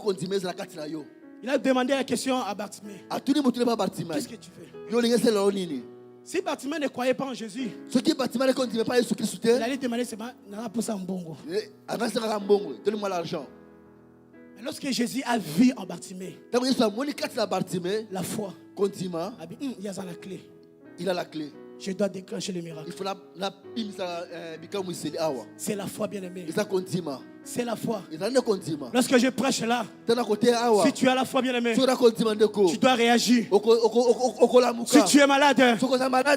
A: a demandé la question à Bartimée. Qu'est-ce que tu veux? Si Bartimée ne croyait pas en Jésus, il allait demander pour ça un bongo. Mais lorsque Jésus a vu en Bartimée, la foi, il y a la clé.
C: Il a la clé.
A: Je dois déclencher le miracle. C'est la foi, bien-aimé. C'est la foi. Lorsque je prêche là, si tu as la foi, bien-aimé, tu dois réagir. Si tu es malade,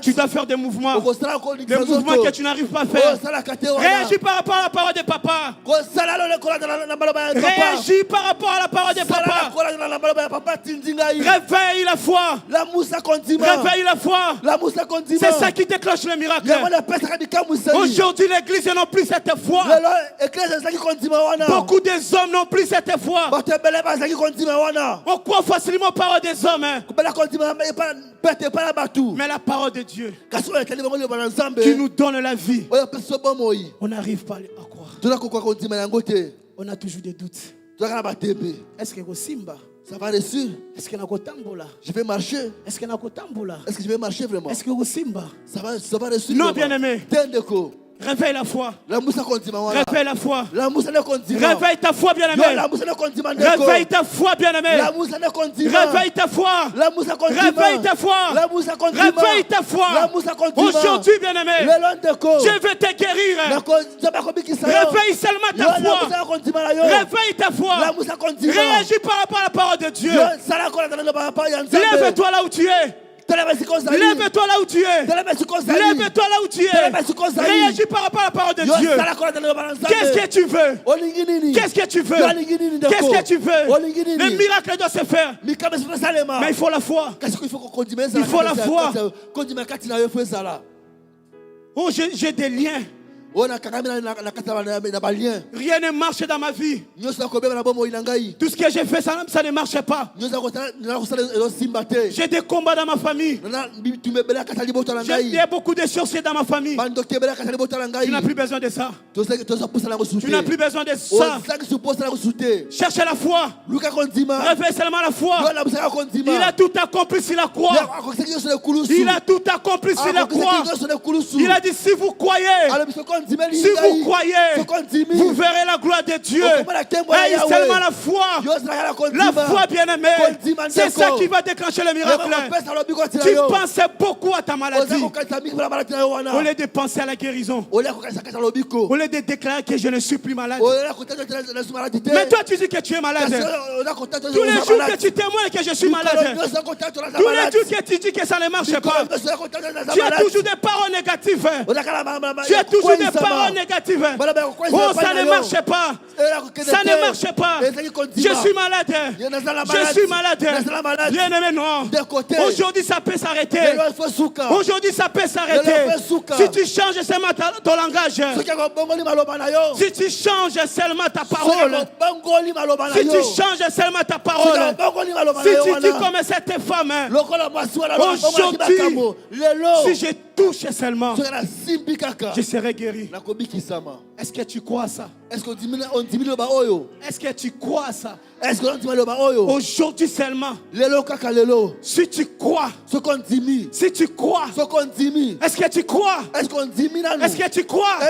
A: tu dois faire des mouvements. Des mouvements que tu n'arrives pas à faire. Réagis par rapport à la parole de papa. Réagis par rapport à la parole de papa. Réveille la foi. Réveille la foi. C'est ça qui déclenche le miracle. Aujourd'hui, l'église n'a plus cette foi. Beaucoup des hommes n'ont plus cette foi. On croit facilement aux paroles des hommes. Mais la parole de Dieu qui nous donne la vie, on n'arrive pas à croire. On a toujours des doutes. Est-ce que Simba?
C: Ça va réussir.
A: Est-ce que Nakotambola?
C: Je vais marcher.
A: Est-ce que Nakotambola?
C: Est-ce que je vais marcher vraiment?
A: Est-ce que Simba?
C: Ça va réussir.
A: Non, bien-aimé. Réveille la foi. Réveille la foi. Réveille ta foi, bien-aimé. Réveille ta foi, bien-aimé. Réveille ta foi. Réveille ta foi. Réveille ta foi. Aujourd'hui, bien-aimé, je vais te guérir. Réveille seulement ta foi. Réveille ta foi. Réagis par rapport à la parole de Dieu. Lève-toi là où tu es. Lève-toi là où tu es. Lève-toi là où tu es. Réagis par rapport à la parole de Dieu. Qu'est-ce que tu veux? Qu'est-ce que tu veux? Qu'est-ce que tu veux? Le miracle doit se faire. Mais il faut la foi. Il faut la foi. Oh, j'ai des liens Rien ne marche dans ma vie. Tout ce que j'ai fait, ça ne marche pas. J'ai des combats dans ma famille. J'ai beaucoup de sorciers dans ma famille. Tu n'as plus besoin de ça. Tu n'as plus besoin de ça. Cherche la foi. Réveille seulement la foi. Il a tout accompli sur la croix. Il a tout accompli sur la croix. Il a dit si vous croyez, vous verrez la gloire de Dieu. Et seulement la foi. La foi, bien-aimée, c'est ça qui va déclencher le miracle. Tu pensais beaucoup à ta maladie. Au lieu de penser à la guérison. Au lieu de déclarer que je ne suis plus malade. Mais toi, tu dis que tu es malade. Tous les jours que tu témoignes que je suis malade. Tous les jours que tu dis que ça ne marche pas. Tu as toujours des paroles négatives. Tu as toujours des paroles négatives. Oh, ça ne marche pas. Ça ne marche pas. Je suis malade. Je suis malade. Bien aimé, non. Aujourd'hui, ça peut s'arrêter. Aujourd'hui, ça peut s'arrêter. Si tu changes seulement ton langage. Si tu changes seulement ta parole. Si tu changes seulement ta parole. Si tu dis comme cette femme. Aujourd'hui, si je touche seulement, je serai guéri. Est-ce que tu crois ça? Est-ce que tu crois ça? Aujourd'hui seulement, si tu crois, si tu crois, est-ce que tu crois? Est-ce que tu crois?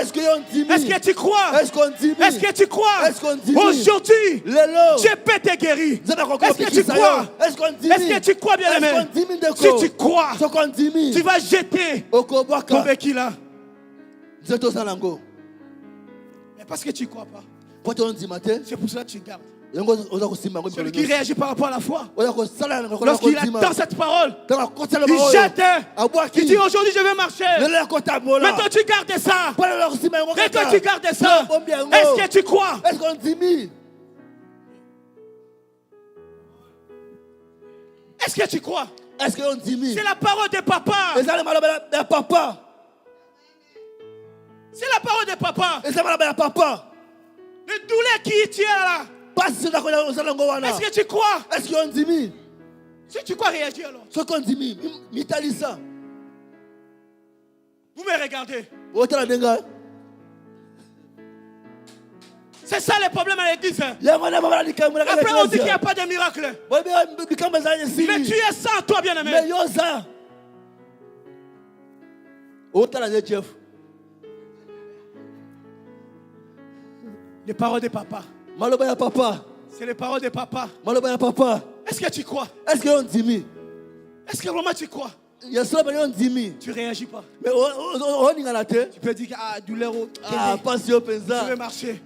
A: Est-ce que tu crois? Est-ce que tu crois? Aujourd'hui, Dieu peut te guérir. Est-ce que tu crois? Est-ce que tu crois, bien aimé? Si tu crois, tu vas jeter ton béquille là. Mais parce que tu ne crois pas, c'est pour ça que tu gardes. Celui qui réagit par rapport à la foi, lorsqu'il attend cette parole, il jette. Il dit aujourd'hui je vais marcher. Maintenant tu gardes ça. Maintenant tu gardes ça. Est-ce que tu crois? Est-ce que tu crois? C'est la parole de papa. C'est la parole de papa. Le douleur qui tient là. Est-ce que tu crois? Si tu crois, réagis alors. Vous me regardez. C'est ça le problème à l'église. Après on dit qu'il n'y a pas de miracle. Mais tu es sans toi, bien aimé. Les paroles de papa. C'est les paroles de papa. Est-ce que tu crois? Est-ce que vraiment tu crois? Tu ne réagis pas. Tu peux dire que douleur, je vais marcher.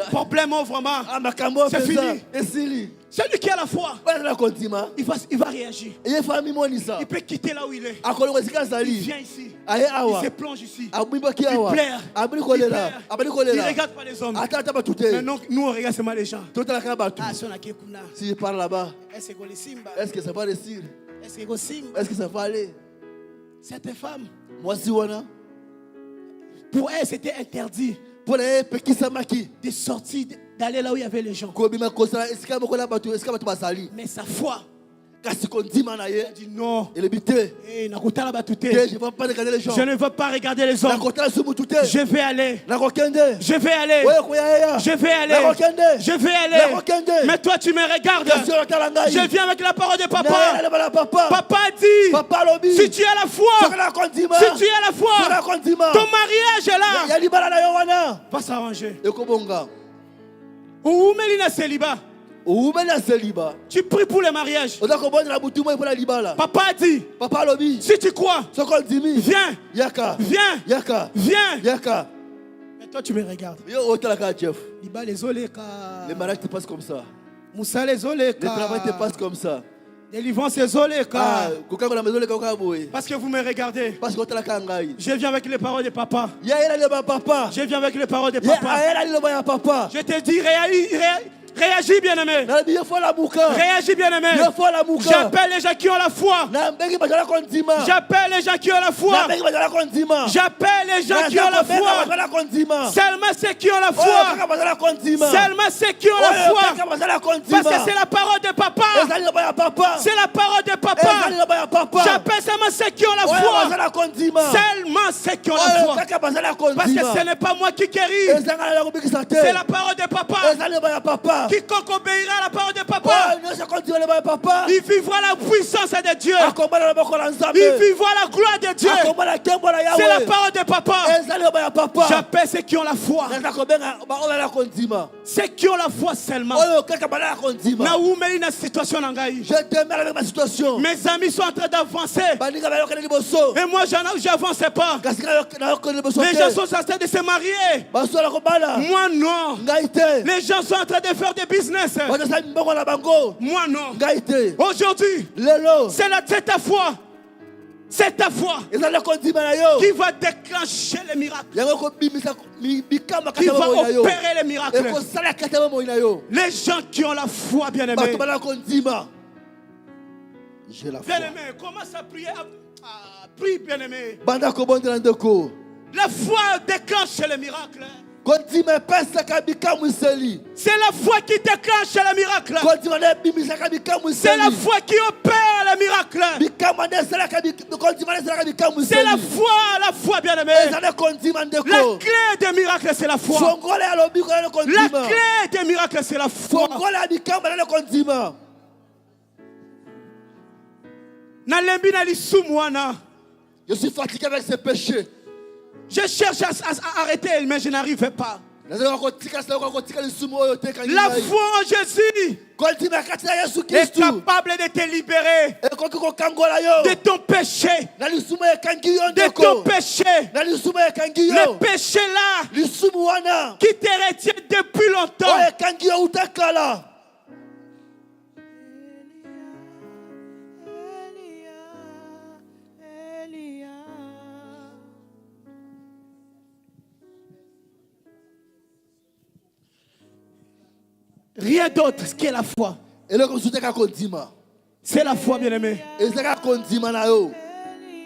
A: Problème vraiment, c'est fini. Celui qui a la foi, il va réagir. Il peut quitter là où il est. Il vient ici. Il se plonge ici. Il pleure. Il regarde pas les hommes. Mais non, nous on regarde seulement les gens.
C: Si je parle là-bas,
A: est-ce que
C: ça va réussir? Est-ce que ça va aller?
A: Cette femme,
C: moi si on
A: pour elle c'était interdit
C: pour elle
A: de sortir, d'aller là où il y avait les gens. Mais sa foi, elle dit non. Je ne veux pas regarder les gens. Je ne veux pas regarder les hommes. Je vais aller. Je vais aller. Je vais aller. Je vais aller. Mais toi tu me regardes. Je viens avec la parole de papa. Papa dit, si tu as la foi, si tu as la foi, ton mariage est là. Va s'arranger. Ou Mélina célibat. Tu pries pour le mariage. Papa dit, si tu crois, viens. Mais toi tu me regardes.
C: Les mariages te passent comme ça.
A: Le
C: travail te passe comme ça.
A: Délivrance parce que vous me regardez. Je viens avec les paroles de papa. Je viens avec les paroles de papa. Je te dis, Réagis, bien-aimé. Réagis, bien-aimé. J'appelle les gens qui ont la foi. J'appelle les gens qui ont la foi. J'appelle les gens qui ont la foi. Seulement ceux qui ont la foi. Seulement ceux qui ont la foi. Parce que c'est la parole de papa. C'est la parole de papa. J'appelle seulement ceux qui ont la foi. Seulement ceux qui ont la foi. Parce que ce n'est pas moi qui guéris. C'est la parole de papa. Quiconque obéira à la parole de papa, il vivra la puissance de Dieu. Il vivra la gloire de Dieu. C'est la parole de papa. J'appelle ceux qui ont la foi. Ceux qui ont la foi seulement. Mes amis sont en train d'avancer. Et moi, j'avance pas. Les gens sont en train de se marier. Moi, non. Les gens sont en train de faire des business. Moi non. Aujourd'hui, c'est ta foi. C'est ta foi qui va déclencher les miracles. Qui va opérer les miracles. Les gens qui ont la foi, bien-aimés. Bien-aimé, commence à prier. Prie, bien-aimé. La foi déclenche les miracles. C'est la foi qui déclenche le miracle. C'est la foi qui opère le miracle. C'est la foi bien-aimée. La clé des miracles, c'est la foi. La clé des miracles, c'est la foi.
C: Je suis fatigué avec ces péchés.
A: Je cherche à arrêter, mais je n'arrive pas. La foi en Jésus est capable de te libérer de ton péché. De ton péché. Le péché là qui te retient depuis longtemps. Rien d'autre que la foi. C'est la foi, bien-aimé.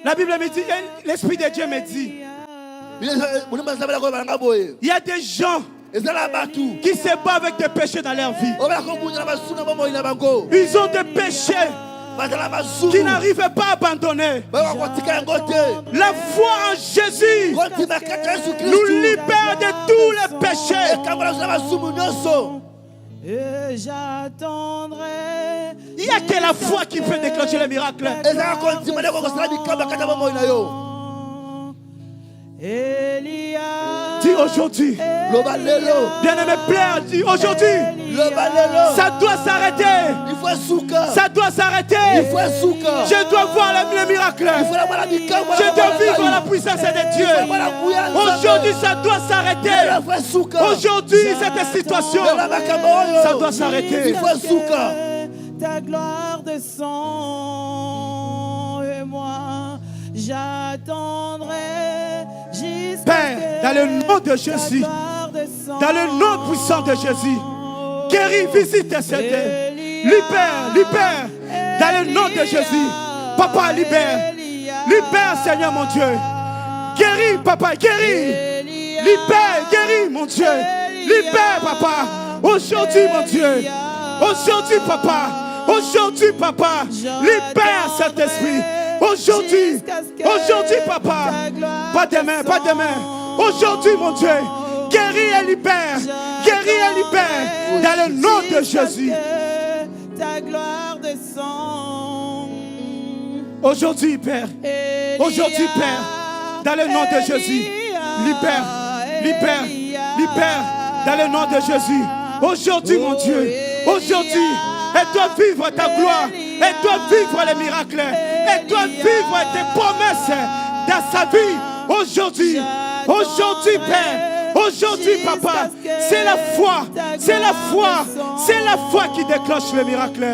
A: La Bible me dit, l'Esprit de Dieu me dit, il y a des gens qui se battent avec des péchés dans leur vie. Ils ont des péchés qui n'arrivent pas à abandonner. La foi en Jésus nous libère de tous les péchés.
D: Et j'attendrai.
A: Il n'y a que la foi qui peut déclencher les miracles. Dis aujourd'hui. Bien-aimé, plaire, dis aujourd'hui. Ça doit s'arrêter. Ça doit s'arrêter. Je dois voir les miracles. Je dois vivre la puissance de Dieu. Aujourd'hui, ça doit s'arrêter. Aujourd'hui, cette situation, ça doit s'arrêter.
D: Ta gloire descend et moi j'attendrai jusqu'à
A: Père, dans le nom de Jésus, dans le nom puissant de Jésus, guéris, visite ces deux. Libère, dans le nom de Jésus. Papa, libère, Seigneur mon Dieu. Guéris, papa, guéris. Libère, guéris, mon Dieu. Libère, papa. Aujourd'hui, mon Dieu. Aujourd'hui, papa. Aujourd'hui, papa. Libère cet esprit. Aujourd'hui, papa. Pas demain. Aujourd'hui, mon Dieu. Guéris et libère. Dans le nom de Jésus.
D: Ta gloire descend.
A: Aujourd'hui, Père. Aujourd'hui, Père. Dans le nom de Jésus. Libère. Dans le nom de Jésus. Aujourd'hui, mon Dieu. Aujourd'hui. Elle doit vivre ta gloire. Elle doit vivre les miracles. Elle doit vivre tes promesses dans sa vie. Aujourd'hui, Père. Aujourd'hui, papa. C'est la foi qui déclenche le miracle.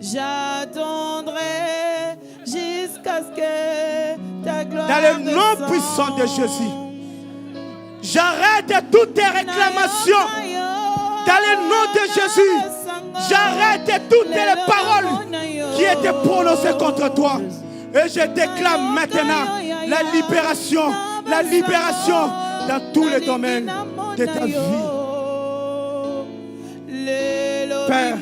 D: J'attendrai jusqu'à ce que ta gloire
A: dans le nom puissant de Jésus. J'arrête toutes tes réclamations. Dans le nom de Jésus, j'arrête toutes les paroles qui étaient prononcées contre toi. Et je déclame maintenant la libération dans tous les domaines de ta vie. Père,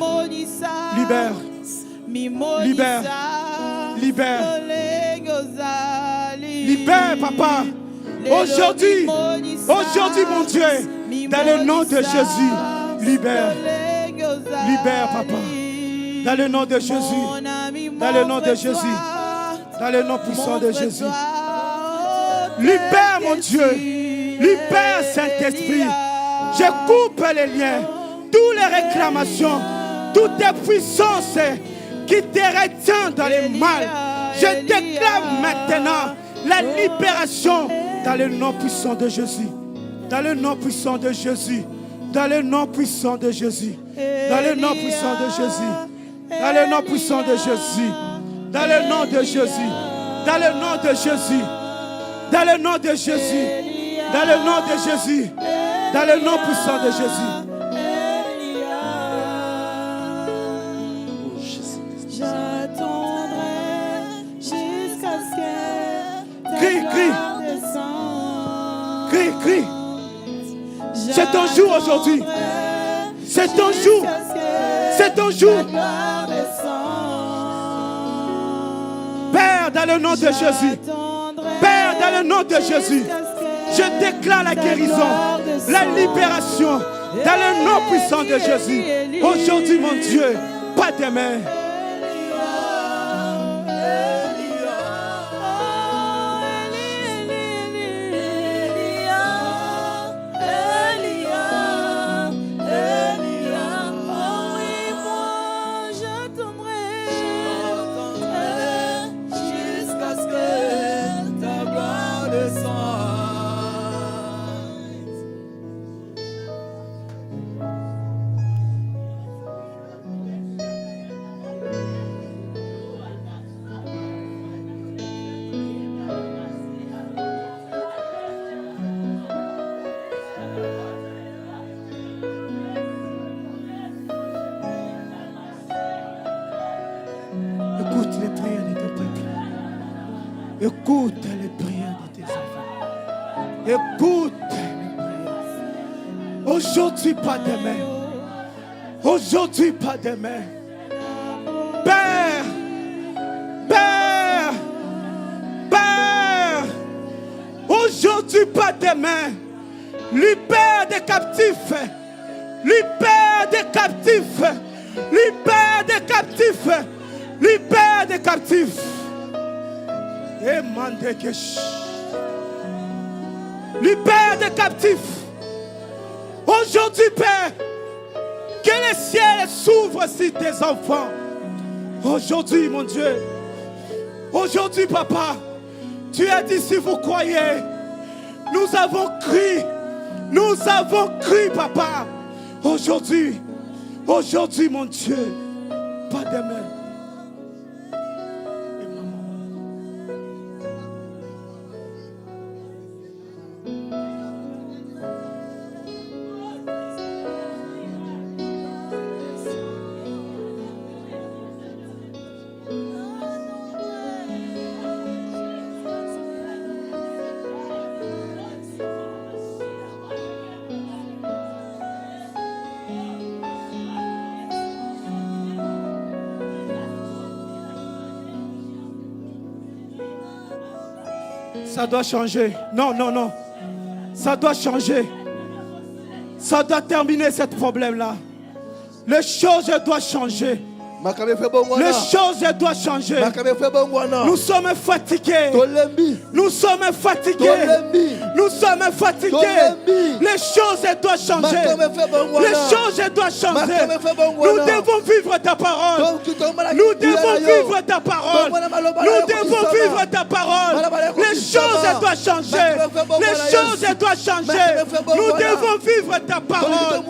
A: libère, papa. Aujourd'hui, mon Dieu, dans le nom de Jésus, libère, papa. Dans le nom de Jésus, dans le nom de Jésus, dans le nom puissant de Jésus. Libère, mon Dieu, libère, Saint-Esprit. Je coupe les liens, toutes les réclamations, toutes les puissances qui te retiennent dans le mal. Je déclare maintenant la libération dans le nom puissant de Jésus. Dans le nom puissant de Jésus. Dans le nom puissant de Jésus. Dans le nom puissant de Jésus. Dans le nom puissant de Jésus. Dans le nom de Jésus. Dans le nom de Jésus. Dans le nom de Jésus. Dans le nom de Jésus. Dans le nom puissant de Jésus. Crie. C'est ton jour aujourd'hui. C'est ton jour. C'est ton jour. Père, dans le nom de Jésus. Père, dans le nom de Jésus. Je déclare la guérison, la libération dans le nom puissant de Jésus. Aujourd'hui, mon Dieu, pas de main. Écoute les prières de tes enfants. Écoute les prières. Aujourd'hui, pas demain. Aujourd'hui, pas demain. Père, aujourd'hui, pas demain. Libère des captifs. Libère des captifs. Libère des captifs. Libère des captifs. Libère des captifs. Aujourd'hui, Père, que le ciel s'ouvre sur tes enfants. Aujourd'hui, mon Dieu. Aujourd'hui, Papa, tu as dit si vous croyez. Nous avons crié. Nous avons crié, Papa. Aujourd'hui, mon Dieu, pas demain. Ça doit changer. Non. Ça doit changer. Ça doit terminer ce problème-là. Les choses doivent changer. Les choses doivent changer. Nous sommes fatigués. Nous sommes fatigués. Nous sommes fatigués. Les choses doivent changer. Les choses doivent changer. Nous devons vivre ta parole. Nous devons vivre ta parole. Nous devons vivre ta parole. Les choses doivent changer. Les choses doivent changer. Nous devons vivre ta parole.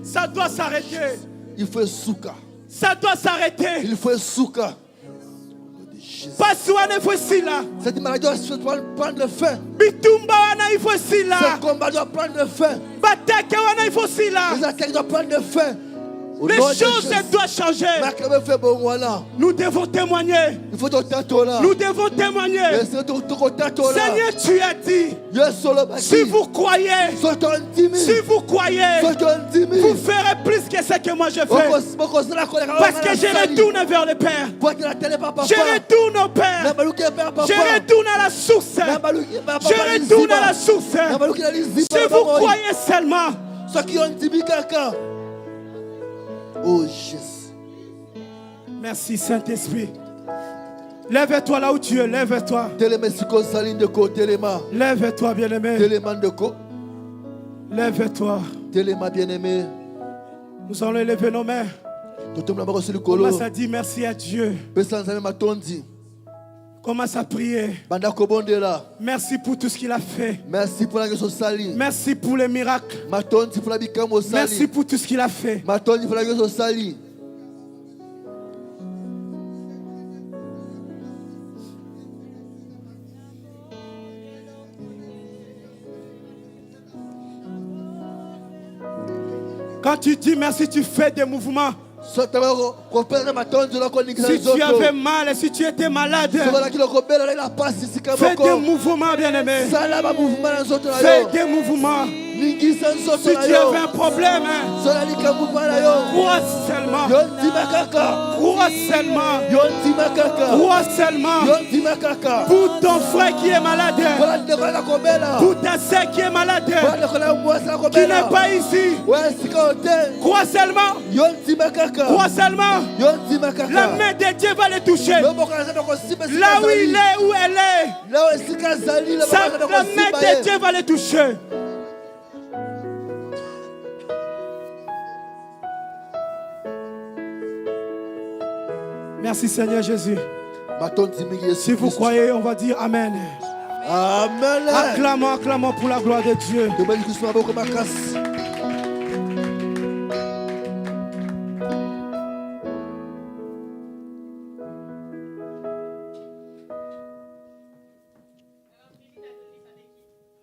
A: Ça doit s'arrêter.
C: Il faut souka.
A: Ça doit s'arrêter.
C: Il faut souka. Cette maladie doit prendre fin. Ce combat doit prendre fin. Les attaques doivent prendre fin.
A: Les choses doivent changer. Nous devons témoigner. Nous devons témoigner. Seigneur, tu as dit, si vous croyez, vous ferez plus que ce que moi je fais. Parce que je retourne vers le Père. Je retourne au Père. Je retourne à la source. Je retourne à la source. Si vous croyez seulement.
C: Oh Jésus.
A: Merci Saint-Esprit. Lève-toi là où tu es, lève-toi. Lève-toi, bien-aimé. Lève-toi. Nous allons élever nos mains. Commence à dire merci à Dieu. Commence à prier. Merci pour tout ce qu'il a fait. Merci pour les miracles. Merci pour tout ce qu'il a fait. Quand tu dis merci, tu fais des mouvements. Si tu avais mal et si tu étais malade, fais des mouvements, bien-aimé. Fais des mouvements. Si tu avais un problème, crois seulement. Crois seulement. Crois seulement. Pour ton frère qui est malade, pour ta sœur qui est malade, qui n'est pas ici, crois seulement. Crois seulement. La main de Dieu va le toucher. Là où il est, où elle est, la main de Dieu va le toucher. Merci Seigneur Jésus. Si vous croyez, on va dire Amen.
C: Amen.
A: Acclamons, acclamons pour la gloire de Dieu.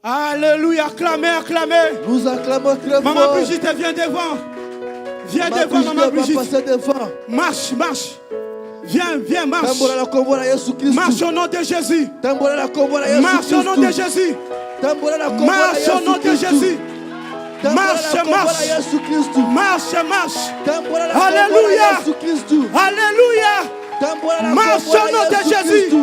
A: Alléluia, acclamez, acclamez.
C: Nous acclamons très fort.
A: Maman Brigitte, viens devant. Viens devant, Maman Brigitte. Marche, marche. Viens, viens, marche. Marche au nom de Jésus. Marche au nom de Jésus. Marche au nom de Jésus. Marche, marche. Marche, marche. Alléluia. Alléluia. Marche au nom de Jésus.